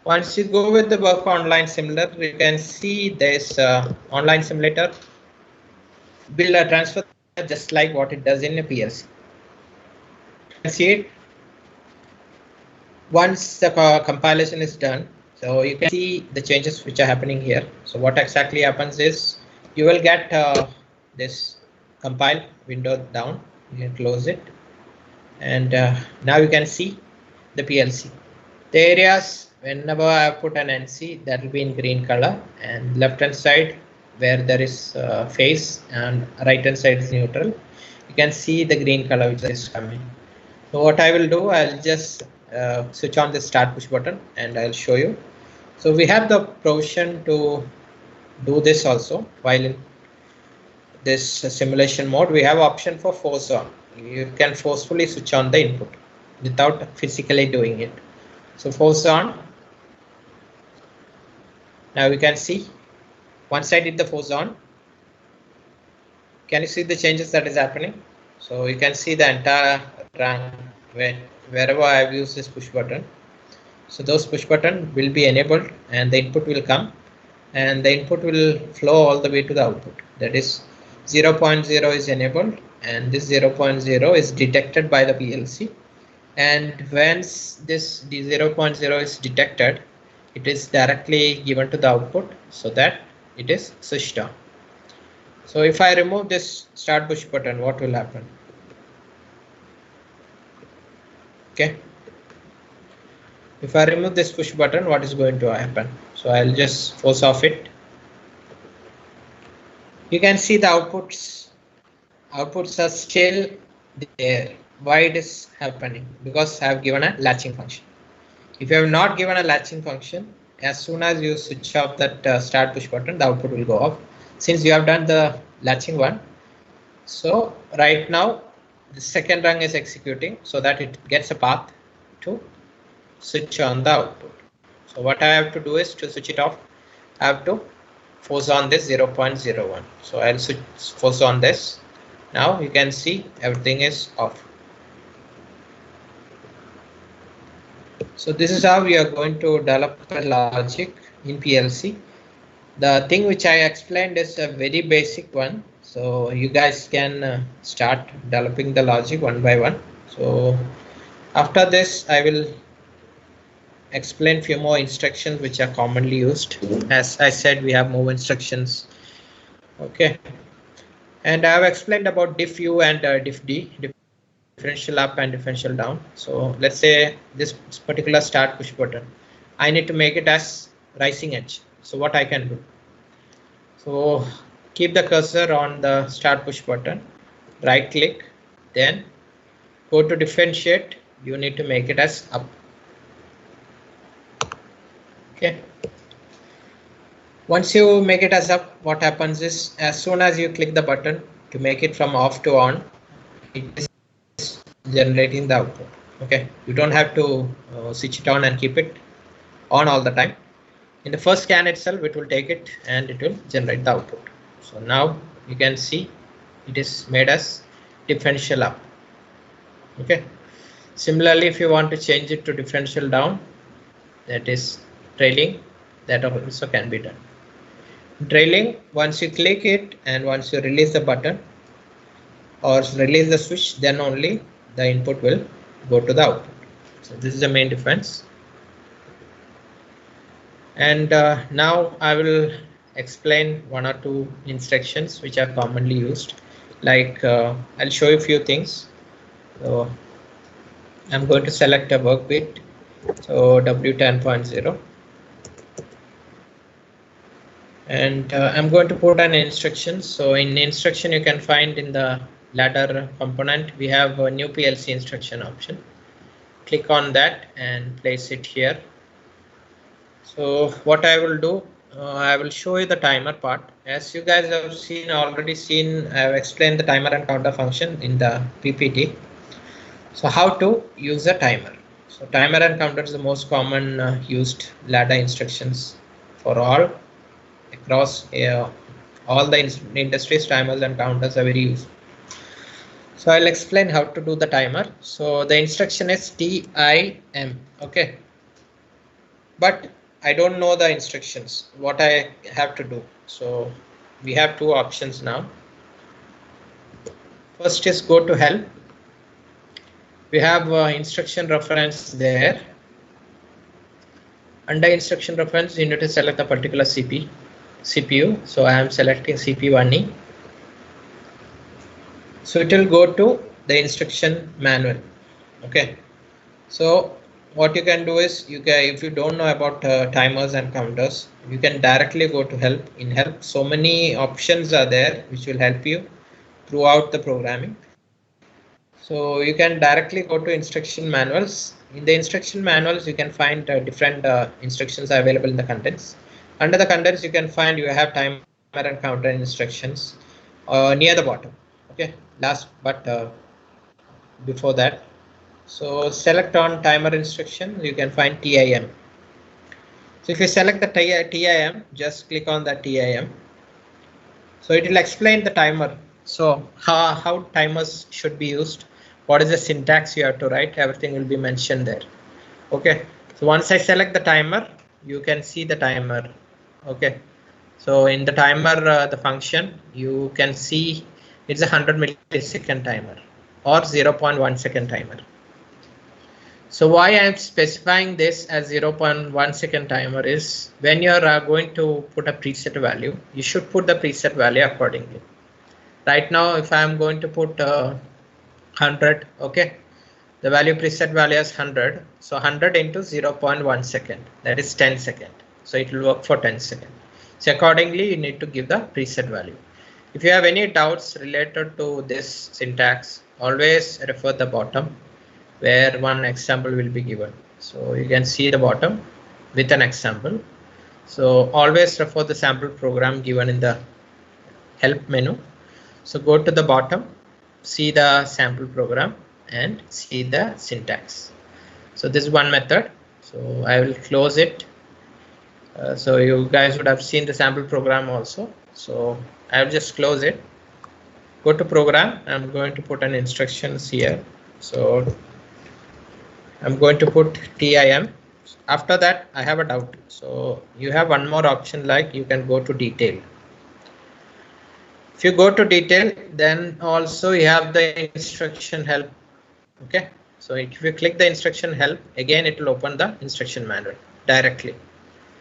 Once you go with the work online simulator, you can see this online simulator will transfer just like what it does in a PLC. You can see it. Once the compilation is done, so you can see the changes which are happening here. So what exactly happens is you will get this compile window down. You can close it, and now you can see the PLC. The areas, whenever I put an NC, that will be in green color, and left hand side where there is phase and right hand side is neutral, you can see the green color which is coming. So what I will do, I'll just switch on the start push button and I'll show you. So we have the provision to do this also. While in this simulation mode, we have option for force on. You can forcefully switch on the input without physically doing it. So force on. Now you can see once I did the force on, can you see the changes that is happening? So you can see the entire rank wherever I have used this push button. So those push button will be enabled and the input will come, and the input will flow all the way to the output. That is 0.0 is enabled, and this 0.0 is detected by the PLC. And once this 0.0 is detected, it is directly given to the output so that it is switched on. So if I remove this start push button, what will happen? Okay. If I remove this push button, what is going to happen? So I'll just force off it. You can see the outputs are still there. Why it is happening? Because I have given a latching function. If you have not given a latching function, as soon as you switch off that start push button, the output will go off. Since you have done the latching one, so right now the second rung is executing so that it gets a path to switch on the output. So what I have to do is to switch it off, I have to force on this 0.01. So I'll switch force on this. Now you can see everything is off. So this is how we are going to develop a logic in PLC. The thing which I explained is a very basic one. So you guys can start developing the logic one by one. So after this, I will explain few more instructions which are commonly used. As I said, we have more instructions. Okay. And I have explained about diff U and diff D, differential up and differential down. So let's say this particular start push button, I need to make it as rising edge. So what I can do? So keep the cursor on the start push button, right click, then go to differentiate. You need to make it as up. Okay. Once you make it as up, what happens is as soon as you click the button to make it from off to on, it is generating the output. Okay. You don't have to switch it on and keep it on all the time. In the first scan itself, it will take it and it will generate the output. So now you can see it is made as differential up. Okay. Similarly, if you want to change it to differential down, that is trailing, that also can be done. Trailing, once you click it and once you release the button or release the switch, then only the input will go to the output. So this is the main difference. And now I will explain one or two instructions which are commonly used. Like I'll show you a few things. So I'm going to select a work bit. So W10.0. And I'm going to put an instruction. So in instruction, you can find in the ladder component, we have a new PLC instruction option. Click on that and place it here. So what I will do, I will show you the timer part. As you guys have already seen, I have explained the timer and counter function in the PPT. So how to use a timer. So timer and counter is the most common used ladder instructions for all across all the industries. Timers and counters are very useful. So I'll explain how to do the timer. So the instruction is TIM. Okay, but I don't know the instructions, what I have to do. So we have two options now. First is go to help. We have instruction reference there. Under instruction reference, you need to select the particular CPU. So I am selecting CP1E. So it will go to the instruction manual. Okay. So what you can do is, if you don't know about timers and counters, you can directly go to help. In help, so many options are there which will help you throughout the programming. So you can directly go to instruction manuals. In the instruction manuals, you can find different instructions are available in the contents. Under the contents, you can find you have timer and counter instructions near the bottom. Okay, last but before that. So select on timer instruction, you can find TIM. So if you select the TIM, just click on the TIM. So it will explain the timer. So how timers should be used. What is the syntax you have to write? Everything will be mentioned there. Okay. So once I select the timer, you can see the timer. Okay. So in the timer, the function, you can see it's a 100 millisecond timer or 0.1 second timer. So why I am specifying this as 0.1 second timer is when you are going to put a preset value, you should put the preset value accordingly. Right now, if I am going to put 100, okay, the value preset value is 100. So 100 into 0.1 second, that is 10 seconds. So it will work for 10 seconds. So accordingly, you need to give the preset value. If you have any doubts related to this syntax, always refer the bottom where one example will be given. So you can see the bottom with an example. So always refer the sample program given in the help menu. So go to the bottom, see the sample program and see the syntax. So this is one method. So I will close it. So you guys would have seen the sample program also. So I will just close it. Go to program. I'm going to put an instructions here. So I'm going to put TIM. After that, I have a doubt. So you have one more option, like you can go to detail. If you go to detail, then also you have the instruction help. Okay. So if you click the instruction help, again, it will open the instruction manual directly.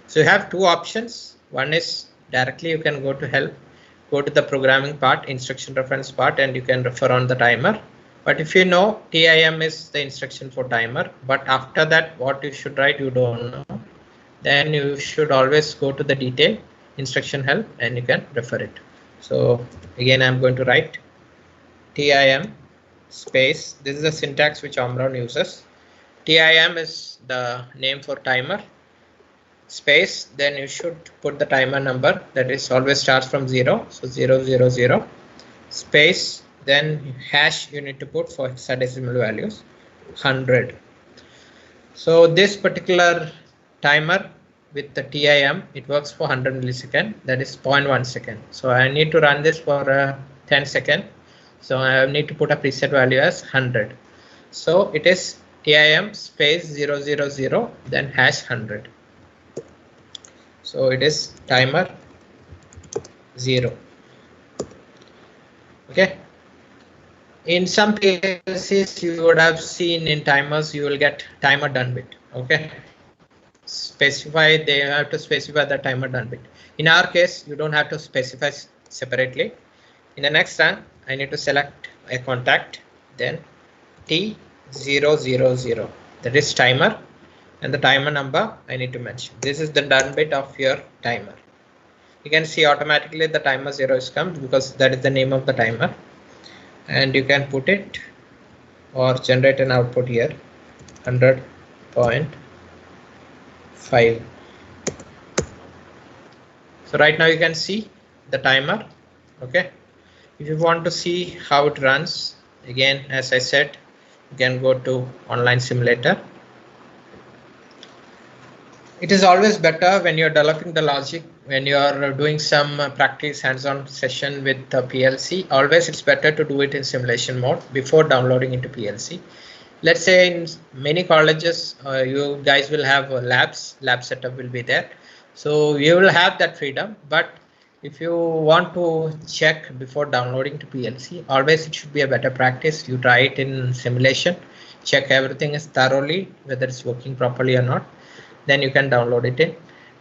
So you have two options. One is directly you can go to help, go to the programming part, instruction reference part, and you can refer on the timer. But if you know TIM is the instruction for timer, but after that what you should write you don't know, then you should always go to the detail instruction help and you can refer it. So again I'm going to write TIM space. This is the syntax which Omron uses. TIM is the name for timer, space, then you should put the timer number, that is always starts from 0. So 000 space, then hash you need to put for hexadecimal values 100. So this particular timer with the TIM, it works for 100 millisecond, that is 0.1 second. So I need to run this for 10 second. So I need to put a preset value as 100. So it is TIM space 000 then hash 100. So it is timer 0. Okay. In some PLCs you would have seen in timers you will get timer done bit. Okay. specify, they have to specify the timer done bit. In our case, you don't have to specify separately. In the next run, I need to select a contact, then T000, that is timer, and the timer number I need to mention. This is the done bit of your timer. You can see automatically the timer 0 is come because that is the name of the timer, and you can put it or generate an output here 100.5. So right now you can see the timer. Okay, if you want to see how it runs, again, as I said, you can go to online simulator. It is always better when you're developing the logic, when you're doing some practice hands-on session with the PLC, always it's better to do it in simulation mode before downloading into PLC. Let's say in many colleges, you guys will have lab setup will be there. So you will have that freedom, but if you want to check before downloading to PLC, always it should be a better practice. You try it in simulation, check everything is thoroughly, whether it's working properly or not. Then you can download it in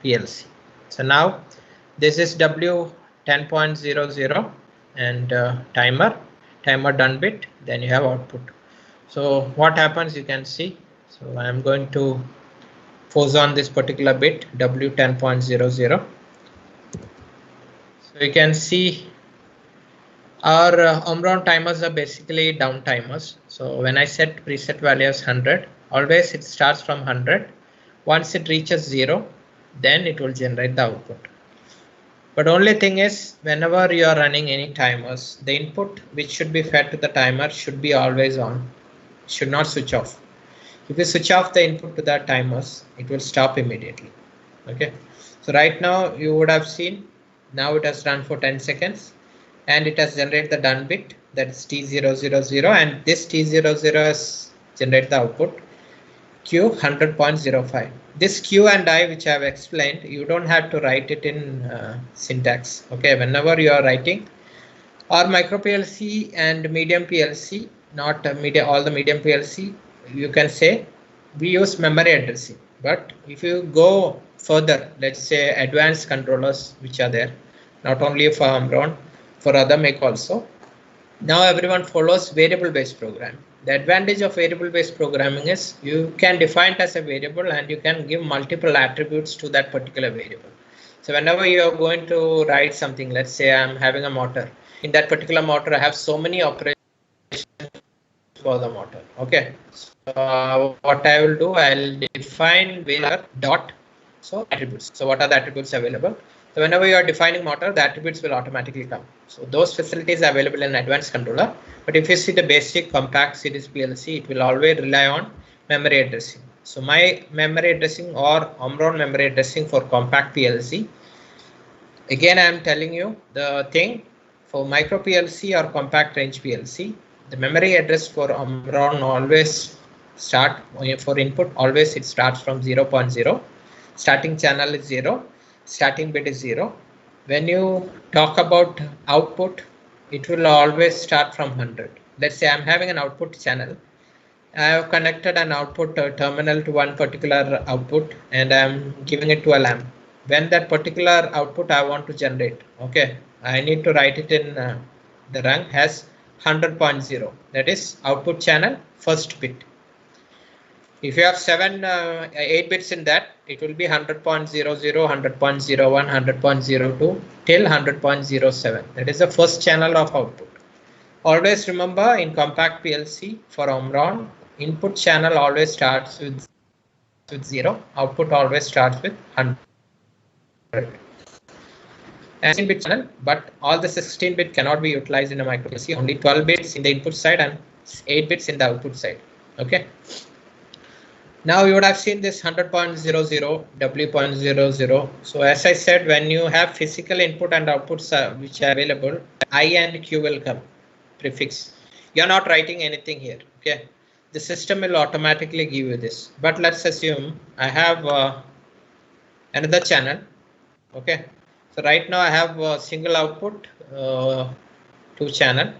PLC. So now this is W10.00 and timer done bit, then you have output. So what happens, you can see. So I am going to force on this particular bit W10.00. So you can see our Omron timers are basically down timers. So when I set preset value as 100, always it starts from 100. Once it reaches 0, then it will generate the output. But only thing is, whenever you are running any timers, the input which should be fed to the timer should be always on, should not switch off. If you switch off the input to the timers, it will stop immediately. Okay, so right now you would have seen, now it has run for 10 seconds and it has generated the done bit, that is T000, and this T00 has generated the output Q 100.05. This Q and I, which I have explained, you don't have to write it in syntax. Okay, whenever you are writing, or micro PLC and medium PLC, not all the medium PLC, you can say we use memory addressing. But if you go further, let's say advanced controllers which are there, not only for Omron, for other make also. Now everyone follows variable based programming. The advantage of variable based programming is you can define it as a variable and you can give multiple attributes to that particular variable. So whenever you are going to write something, let's say I'm having a motor. In that particular motor, I have so many operations for the motor. Okay, so what I will do, I'll define variable dot so attributes. So what are the attributes available? So whenever you are defining motor, the attributes will automatically come. So those facilities are available in advanced controller. But if you see the basic compact series PLC, it will always rely on memory addressing. So my memory addressing or Omron memory addressing for compact PLC. Again, I am telling you the thing for micro PLC or compact range PLC, the memory address for Omron always start for input. Always it starts from 0.0. Starting channel is 0. Starting bit is 0. When you talk about output, it will always start from 100. Let's say I'm having an output channel. I have connected an output terminal to one particular output and I'm giving it to a lamp. When that particular output I want to generate, okay, I need to write it in the rung as 100.0. That is output channel first bit. If you have 8 bits in that, it will be 100.00, 100.01, 100.02 till 100.07. That is the first channel of output. Always remember in compact PLC for Omron, input channel always starts with 0. Output always starts with 100. And 16-bit channel, but all the 16-bit cannot be utilized in a micro PLC. Only 12 bits in the input side and 8 bits in the output side. Okay. Now you would have seen this 100.00, W.00. So as I said, when you have physical input and outputs which are available, I and Q will come prefix. You are not writing anything here. Okay, the system will automatically give you this. But let's assume I have another channel. Okay, so right now I have a single output, 2 channel.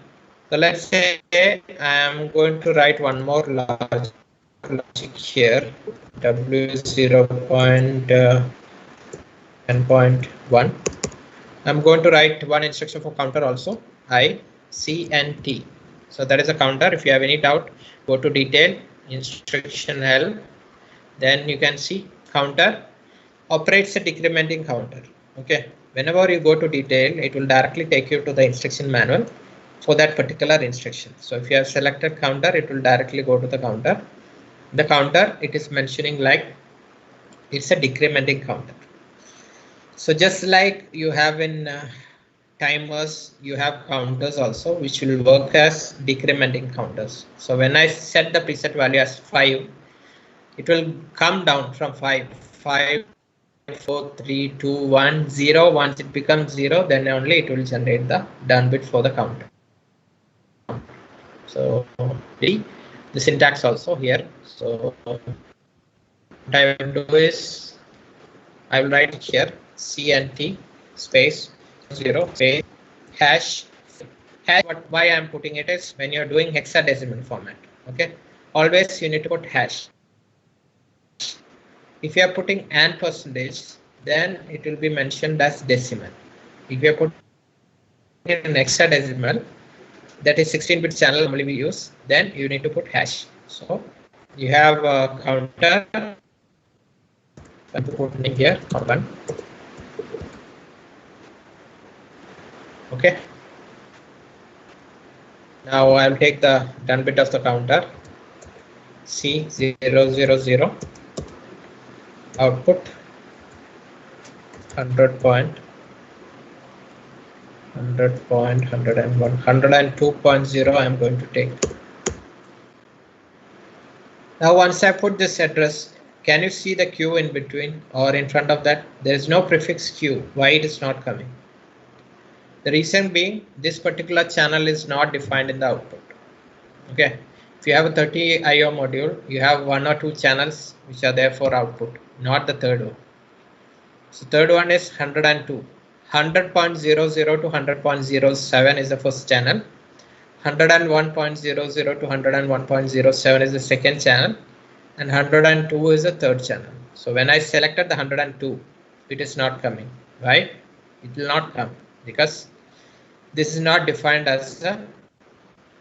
So let's say I am going to write one more large logic here, W 0.10.1. I'm going to write one instruction for counter also, I, C and T. So that is a counter. If you have any doubt, go to detail, instruction help. Then you can see counter operates a decrementing counter. Okay. Whenever you go to detail, it will directly take you to the instruction manual for that particular instruction. So if you have selected counter, it will directly go to the counter. The counter, it is mentioning like it's a decrementing counter. So just like you have in timers, you have counters also, which will work as decrementing counters. So when I set the preset value as 5, it will come down from 5, 4, 3, 2, 1, 0. Once it becomes 0, then only it will generate the done bit for the counter. So the syntax also here. So what I will do is I will write here CNT space 0 space hash. Why I am putting it is when you are doing hexadecimal format. Okay, always you need to put hash. If you are putting and percentage, then it will be mentioned as decimal. If you are putting in hexadecimal, that is 16-bit channel normally we use, then you need to put hash. So you have a counter. I'm putting here common. Okay. Now I'll take the done bit of the counter. C000 output 100.101 102.0 I'm going to take. Now once I put this address, can you see the Q in between or in front of that? There is no prefix Q. Why it is not coming? The reason being this particular channel is not defined in the output. Okay. If you have a 30 IO module, you have 1 or 2 channels which are there for output, not the third one. So third one is 102. 100.00 to 100.07 is the first channel. 101.00 to 101.07 is the second channel. And 102 is the third channel. So when I selected the 102, it is not coming. Right? It will not come because this is not defined as a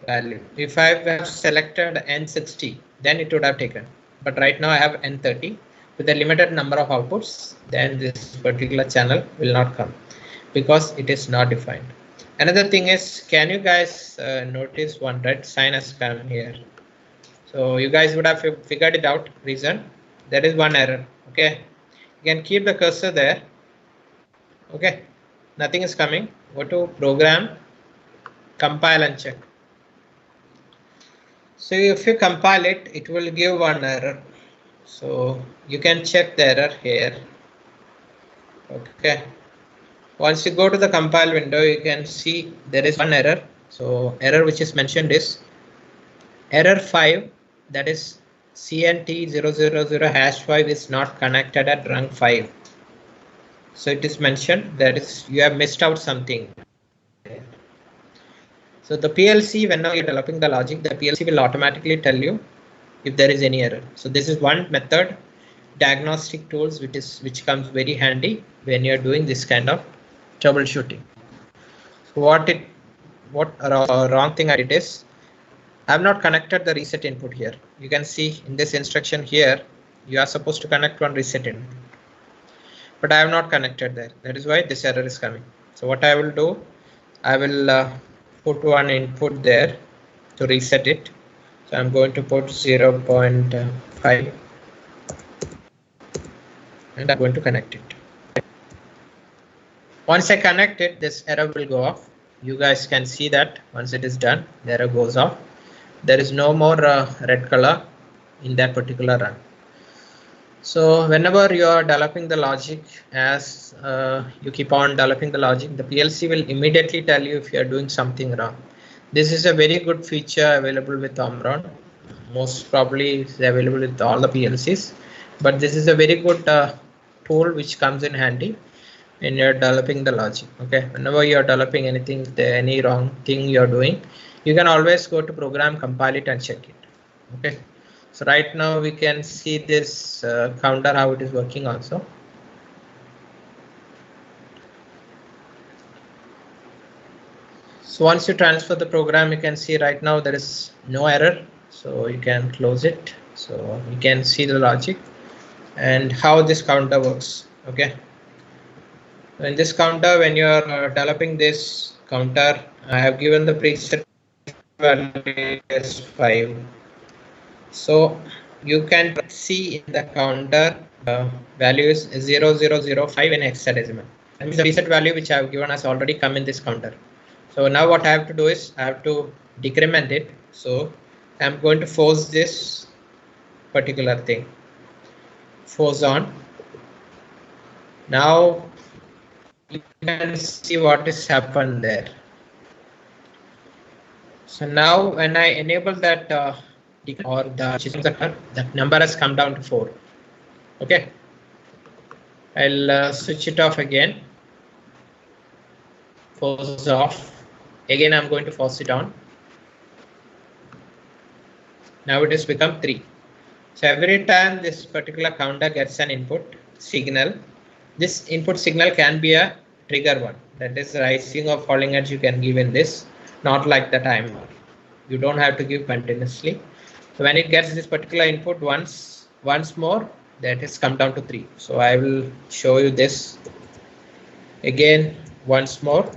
value. If I have selected N60, then it would have taken. But right now I have N30 with a limited number of outputs. Then this particular channel will not come because it is not defined. Another thing is, can you guys notice one red sign has come here? So you guys would have figured it out. Reason, there is one error. Okay, you can keep the cursor there. Okay, nothing is coming. Go to program, compile and check. So if you compile it, it will give one error. So you can check the error here. Okay. Once you go to the compile window, you can see there is one error. So error which is mentioned is error 5, that is CNT000 hash 5 is not connected at rung 5. So it is mentioned that is you have missed out something. So the PLC, when now you're developing the logic, the PLC will automatically tell you if there is any error. So this is one method, diagnostic tools, which comes very handy when you're doing this kind of troubleshooting. So what wrong thing I did is I have not connected the reset input here. You can see in this instruction here, you are supposed to connect one reset input, but I have not connected there. That is why this error is coming. So what I will do, I will put one input there to reset it. So I'm going to put 0.5 and I'm going to connect it. Once I connect it, this error will go off. You guys can see that once it is done, the error goes off. There is no more red color in that particular run. So whenever you are developing the logic, as you keep on developing the logic, the PLC will immediately tell you if you are doing something wrong. This is a very good feature available with Omron. Most probably it's available with all the PLCs, but this is a very good tool which comes in handy when you're developing the logic. Okay, whenever you're developing anything, any wrong thing you're doing, you can always go to program, compile it and check it. Okay, So right now we can see this counter, how it is working also. So once you transfer the program, you can see right now there is no error. So you can close it. So you can see the logic and how this counter works. Okay. In this counter, when you are developing this counter, I have given the preset value as 5. So you can see in the counter value is 0005 in hexadecimal. And the preset value which I have given has already come in this counter. So now what I have to do is I have to decrement it. So I'm going to force this particular thing. Force on. Now you can see what is happened there. So now when I enable that or the number has come down to 4. Okay. I'll switch it off again. Force off. Again, I'm going to force it on. Now it has become 3. So every time this particular counter gets an input signal, this input signal can be a trigger one. That is rising or falling edge you can give in this, not like the timer. You don't have to give continuously. So when it gets this particular input once more, that has come down to 3. So I will show you this again once more.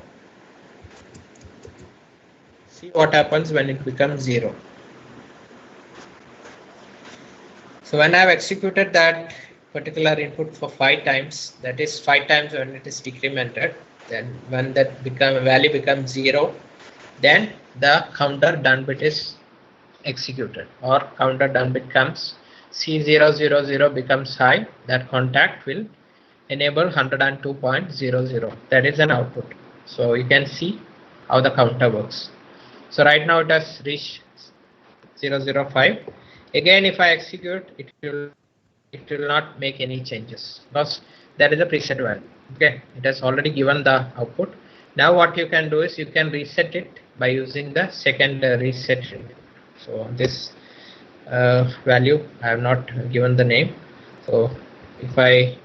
See what happens when it becomes 0. So when I have executed that particular input for 5 times, that is 5 times when it is decremented, then when that value becomes 0, then the counter done bit is executed, or counter done bit comes C000 becomes high. That contact will enable 102.00. That is an output. So you can see how the counter works. So right now it has reached 005. Again, if I execute, it will not make any changes because that is a preset value. Okay, it has already given the output. Now what you can do is you can reset it by using the second reset. So this value I have not given the name. So if I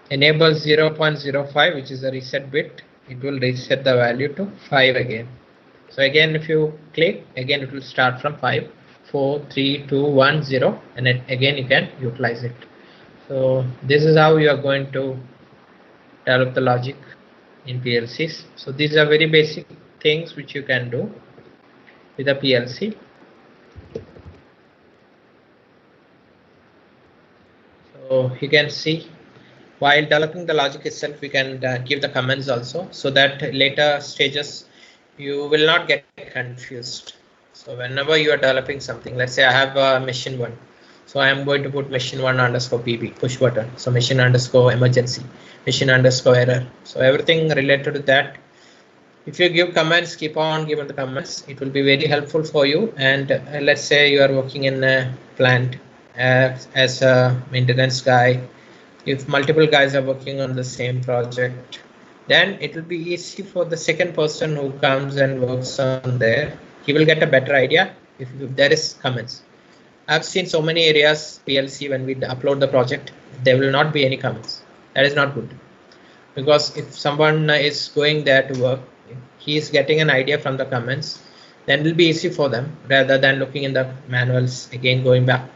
enable 0.05, which is a reset bit, it will reset the value to 5 again. So again, if you click, again it will start from 5, 4, 3, 2, 1, 0, and then again you can utilize it. So this is how you are going to develop the logic in PLCs. So these are very basic things which you can do with a PLC. So you can see while developing the logic itself, we can give the comments also, so that later stages you will not get confused. So whenever you are developing something, let's say I have machine 1. So I am going to put machine 1 underscore PB, push button. So machine underscore emergency, machine underscore error. So everything related to that. If you give comments, keep on giving the comments. It will be very helpful for you. And let's say you are working in a plant as a maintenance guy. If multiple guys are working on the same project, then it will be easy for the second person who comes and works on there. He will get a better idea if there is comments. I've seen so many areas PLC when we upload the project, there will not be any comments. That is not good, because if someone is going there to work, he is getting an idea from the comments, then it will be easy for them rather than looking in the manuals again, going back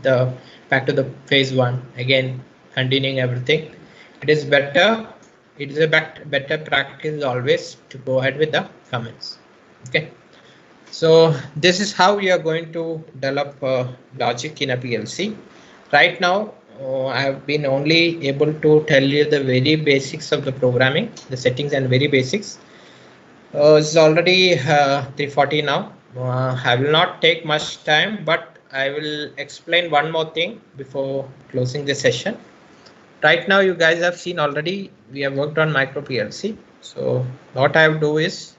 to the phase 1 again, continuing everything. It is better. It is a better practice always to go ahead with the comments. Okay. So this is how we are going to develop logic in a PLC. Right now, I have been only able to tell you the very basics of the programming, the settings and very basics. It's already 3:40 now. I will not take much time, but I will explain one more thing before closing the session. Right now, you guys have seen already, we have worked on micro PLC. So what I will do is,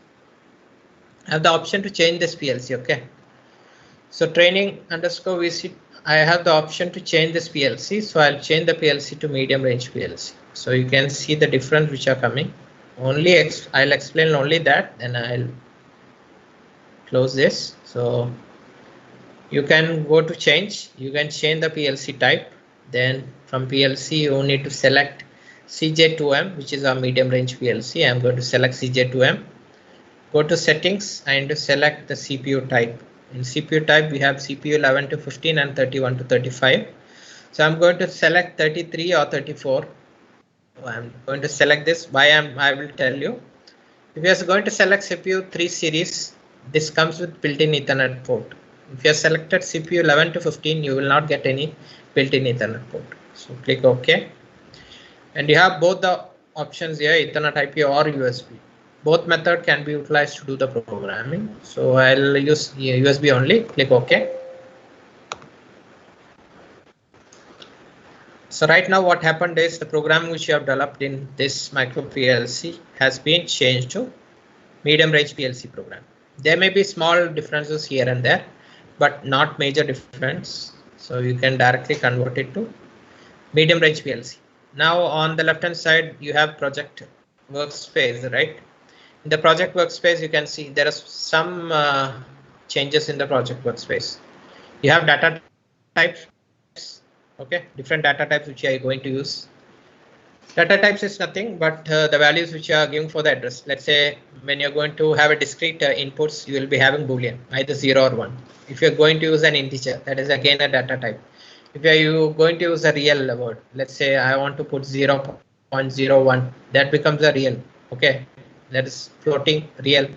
I have the option to change this PLC. Okay. So training underscore VCET, I have the option to change this PLC. So I'll change the PLC to medium range PLC. So you can see the difference which are coming. I'll explain only that, then I'll close this. So You can go to change. You can change the PLC type. Then from PLC, you need to select CJ2M, which is our medium range PLC. I'm going to select CJ2M. Go to settings and select the CPU type. In CPU type, we have CPU 11 to 15 and 31 to 35. So I'm going to select 33 or 34. I'm going to select this. Why I will tell you. If you are going to select CPU 3 series, this comes with built-in Ethernet port. If you have selected CPU 11 to 15, you will not get any built-in Ethernet port. So click OK. And you have both the options here, Ethernet IP or USB. Both method can be utilized to do the programming. So I'll use USB only. Click OK. So right now what happened is the program which you have developed in this micro PLC has been changed to medium range PLC program. There may be small differences here and there, but not major difference. So you can directly convert it to medium range PLC. Now on the left hand side, you have project workspace, right? In the project workspace, you can see there are some changes in the project workspace. You have data types, okay, different data types which you are going to use. Data types is nothing but the values which you are giving for the address. Let's say when you're going to have a discrete inputs, you will be having Boolean, either 0 or 1. If you're going to use an integer, that is again a data type. If you are going to use a real word, let's say I want to put 0.01, that becomes a real, okay, that is floating real.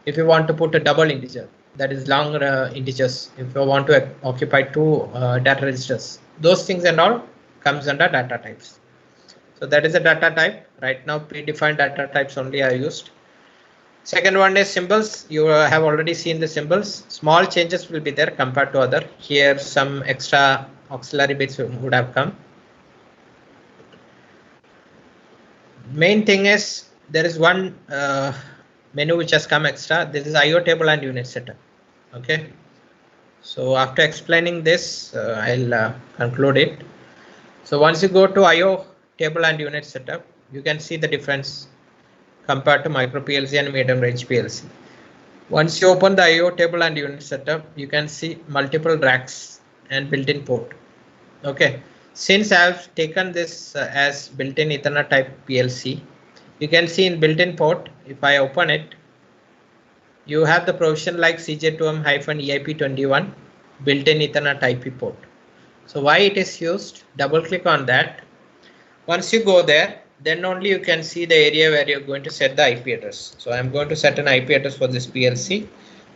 If you want to put a double integer, that is long integers. If you want to occupy 2 data registers, those things and all comes under data types. So that is a data type. Right now predefined data types only are used. Second one is symbols. You have already seen the symbols. Small changes will be there compared to other. Here some extra auxiliary bits would have come. Main thing is there is one menu which has come extra. This is IO table and unit setup. Okay. So after explaining this, I'll conclude it. So once you go to IO table and unit setup, you can see the difference compared to micro PLC and medium range PLC. Once you open the IO table and unit setup, you can see multiple racks and built-in port. Okay, since I have taken this as built-in Ethernet type PLC, you can see in built-in port, if I open it, you have the provision like CJ2M-EIP21 built-in Ethernet IP port. So why it is used? Double click on that. Once you go there, then only you can see the area where you're going to set the IP address. So I'm going to set an IP address for this PLC.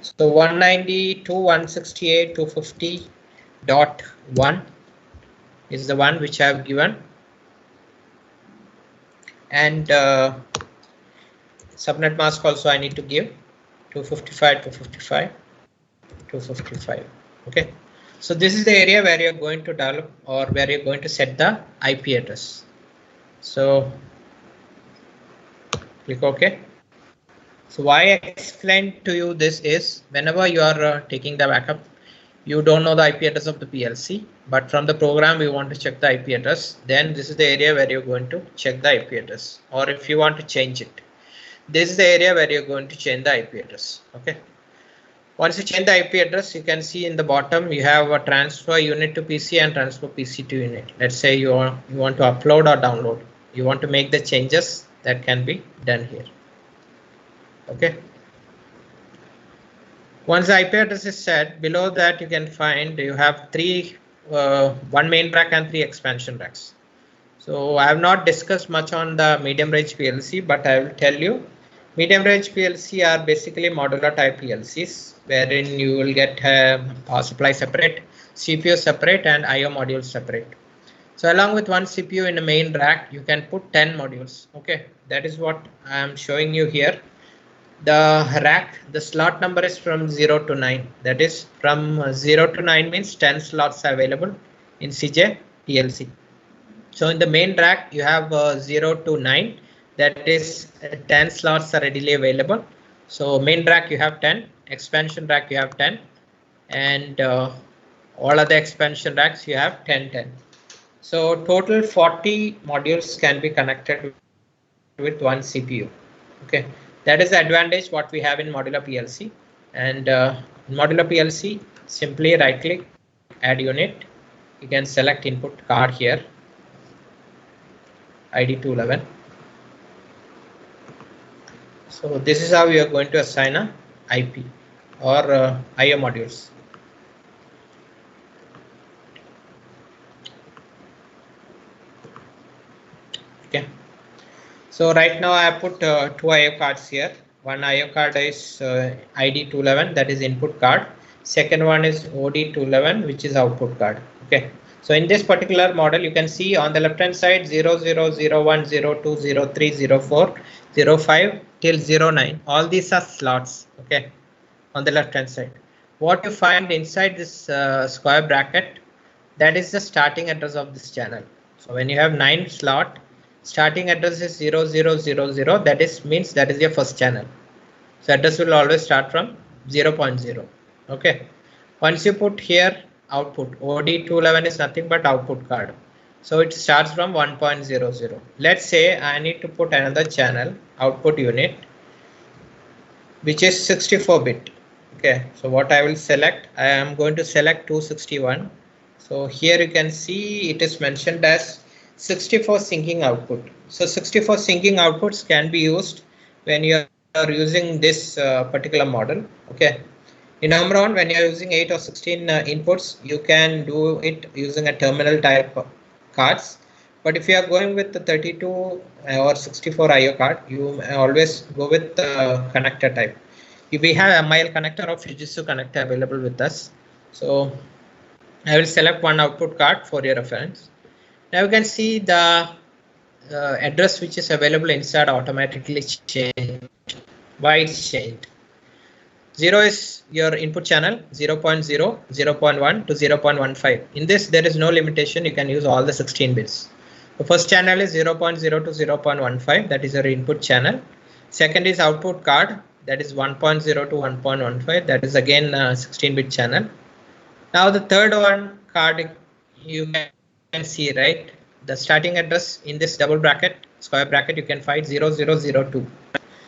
So 192.168.250.1 is the one which I have given. And subnet mask also I need to give 255.255.255. Okay. So this is the area where you're going to develop or where you're going to set the IP address. So click OK. So why I explained to you this is whenever you are taking the backup, you don't know the IP address of the PLC, but from the program you want to check the IP address. Then this is the area where you're going to check the IP address, or if you want to change it, this is the area where you're going to change the IP address. Okay. Once you change the IP address, you can see in the bottom you have a transfer unit to PC and transfer PC to unit. Let's say you want to upload or download. You want to make the changes that can be done here. Okay. Once the IP address is set, below that you can find you have one main rack and 3 expansion racks. So I have not discussed much on the medium range PLC, but I will tell you. Medium range PLC are basically modular type PLCs, wherein you will get power supply separate, CPU separate, and IO modules separate. So along with one CPU in a main rack, you can put 10 modules. Okay, that is what I am showing you here. The rack, the slot number is from 0 to 9. That is from 0 to 9 means 10 slots are available in CJ PLC. So in the main rack, you have 0 to 9. That is 10 slots are readily available. So main rack you have 10, expansion rack you have 10, and all other expansion racks you have 10. So total 40 modules can be connected with one CPU. Okay, that is the advantage what we have in modular PLC. And in modular PLC, simply right click, add unit. You can select input card here, ID 211. So this is how you are going to assign a IP or IO modules. Okay. So right now I have put two IO cards here. One IO card is ID 211, that is input card. Second one is OD 211, which is output card. Okay. So in this particular model, you can see on the left hand side 00, 01, 02, 03, 04, 05 till 09. All these are slots. Okay. On the left hand side. What you find inside this square bracket, that is the starting address of this channel. So when you have 9 slot, starting address is 0000, that is means that is your first channel. So address will always start from 0.0. Okay. Once you put here output, OD211 is nothing but output card. So it starts from 1.00. Let's say I need to put another channel output unit, which is 64-bit. Okay. So what I will select, I am going to select 261. So here you can see it is mentioned as 64 syncing output. So 64 syncing outputs can be used when you are using this particular model. Okay. In Omron, when you are using 8 or 16 inputs, you can do it using a terminal type cards. But if you are going with the 32 or 64 IO card, you always go with the connector type. We have a MIL connector or Fujitsu connector available with us. So I will select one output card for your reference. Now you can see the address which is available inside automatically changed. Why it's changed? 0 is your input channel, 0.0, 0.1 to 0.15. In this, there is no limitation. You can use all the 16 bits. The first channel is 0.0 to 0.15. That is your input channel. Second is output card. That is 1.0 to 1.15. That is again 16-bit channel. Now the third one card, you can see, right? The starting address in this double bracket, square bracket, you can find 0002.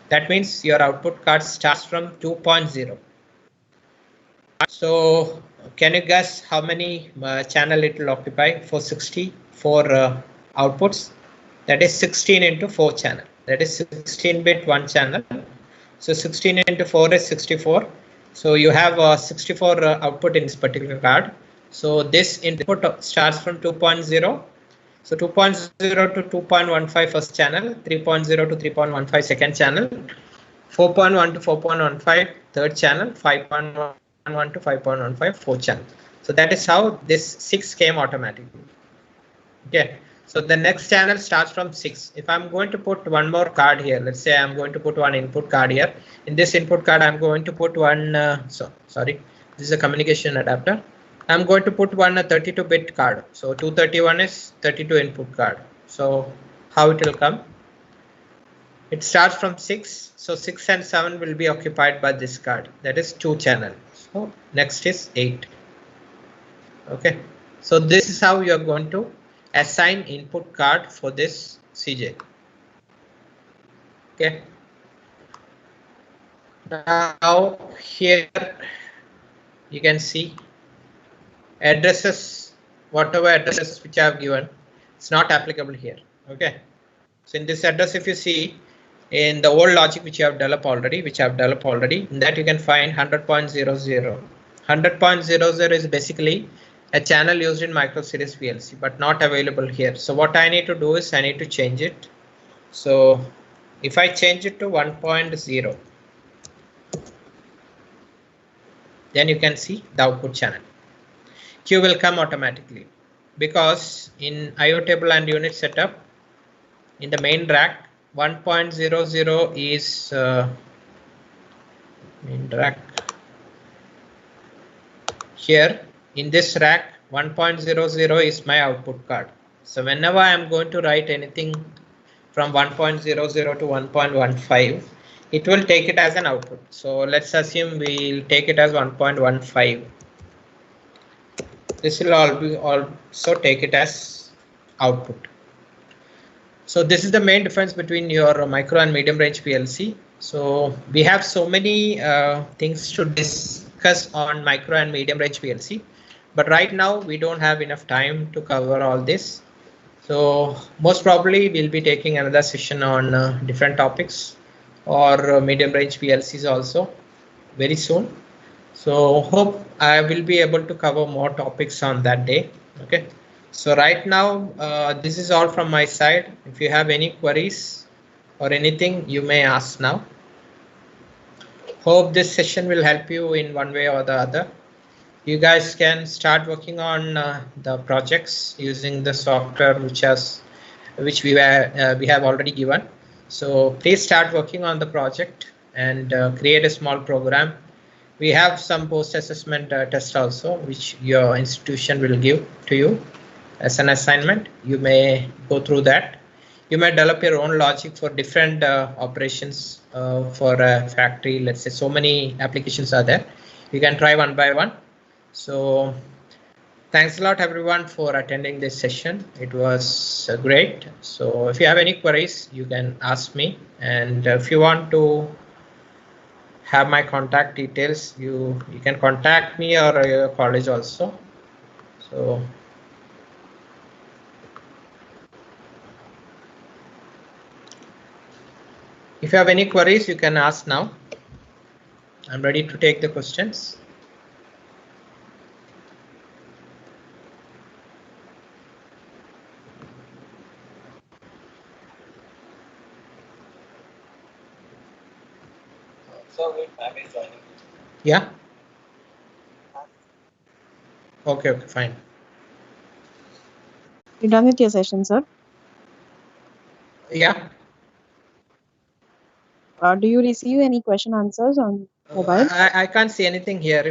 That means your output card starts from 2.0. So can you guess how many channel it will occupy for 60 for outputs? That is 16 into 4 channel. That is 16-bit one channel. So 16 into 4 is 64. So you have 64 output in this particular card. So this input starts from 2.0. So 2.0 to 2.15 first channel, 3.0 to 3.15 second channel, 4.1 to 4.15 third channel, 5.1 to 5.15 fourth channel. So that is how this 6 came automatically. Okay. So the next channel starts from 6. If I'm going to put one more card here, let's say I'm going to put one input card here. In this input card, I'm going to put one, this is a communication adapter. I'm going to put one 32-bit card. So 231 is 32 input card. So how it will come? It starts from 6. So 6 and 7 will be occupied by this card. That is 2 channel. So next is 8. Okay. So this is how you are going to assign input card for this CJ. Okay. Now here you can see addresses, whatever addresses which I have given, it's not applicable here. Okay. So in this address, if you see in the old logic which you have developed already, in that you can find 100.00. 100.00 is basically a channel used in micro series PLC, but not available here. So what I need to do is I need to change it. So if I change it to 1.0, then you can see the output channel. Q will come automatically because in IO table and unit setup in the main rack 1.00 is main rack. Here in this rack 1.00 is my output card. So whenever I am going to write anything from 1.00 to 1.15, it will take it as an output. So let's assume we'll take it as 1.15. This will also take it as output. So this is the main difference between your micro and medium range PLC. So we have so many things to discuss on micro and medium range PLC. But right now we don't have enough time to cover all this. So most probably we'll be taking another session on different topics or medium range PLCs also very soon. So hope I will be able to cover more topics on that day. Okay. So right now, this is all from my side. If you have any queries or anything, you may ask now. Hope this session will help you in one way or the other. You guys can start working on the projects using the software which we have already given. So please start working on the project and create a small program. We have some post-assessment test also, which your institution will give to you as an assignment. You may go through that. You may develop your own logic for different operations for a factory. Let's say so many applications are there. You can try one by one. So thanks a lot everyone for attending this session. It was great. So if you have any queries, you can ask me. And if you want to have my contact details, you can contact me or your college also. So if you have any queries, you can ask now. I'm ready to take the questions. Yeah. Okay, fine. You're done with your session, sir? Yeah. Do you receive any question answers on mobile? I can't see anything here.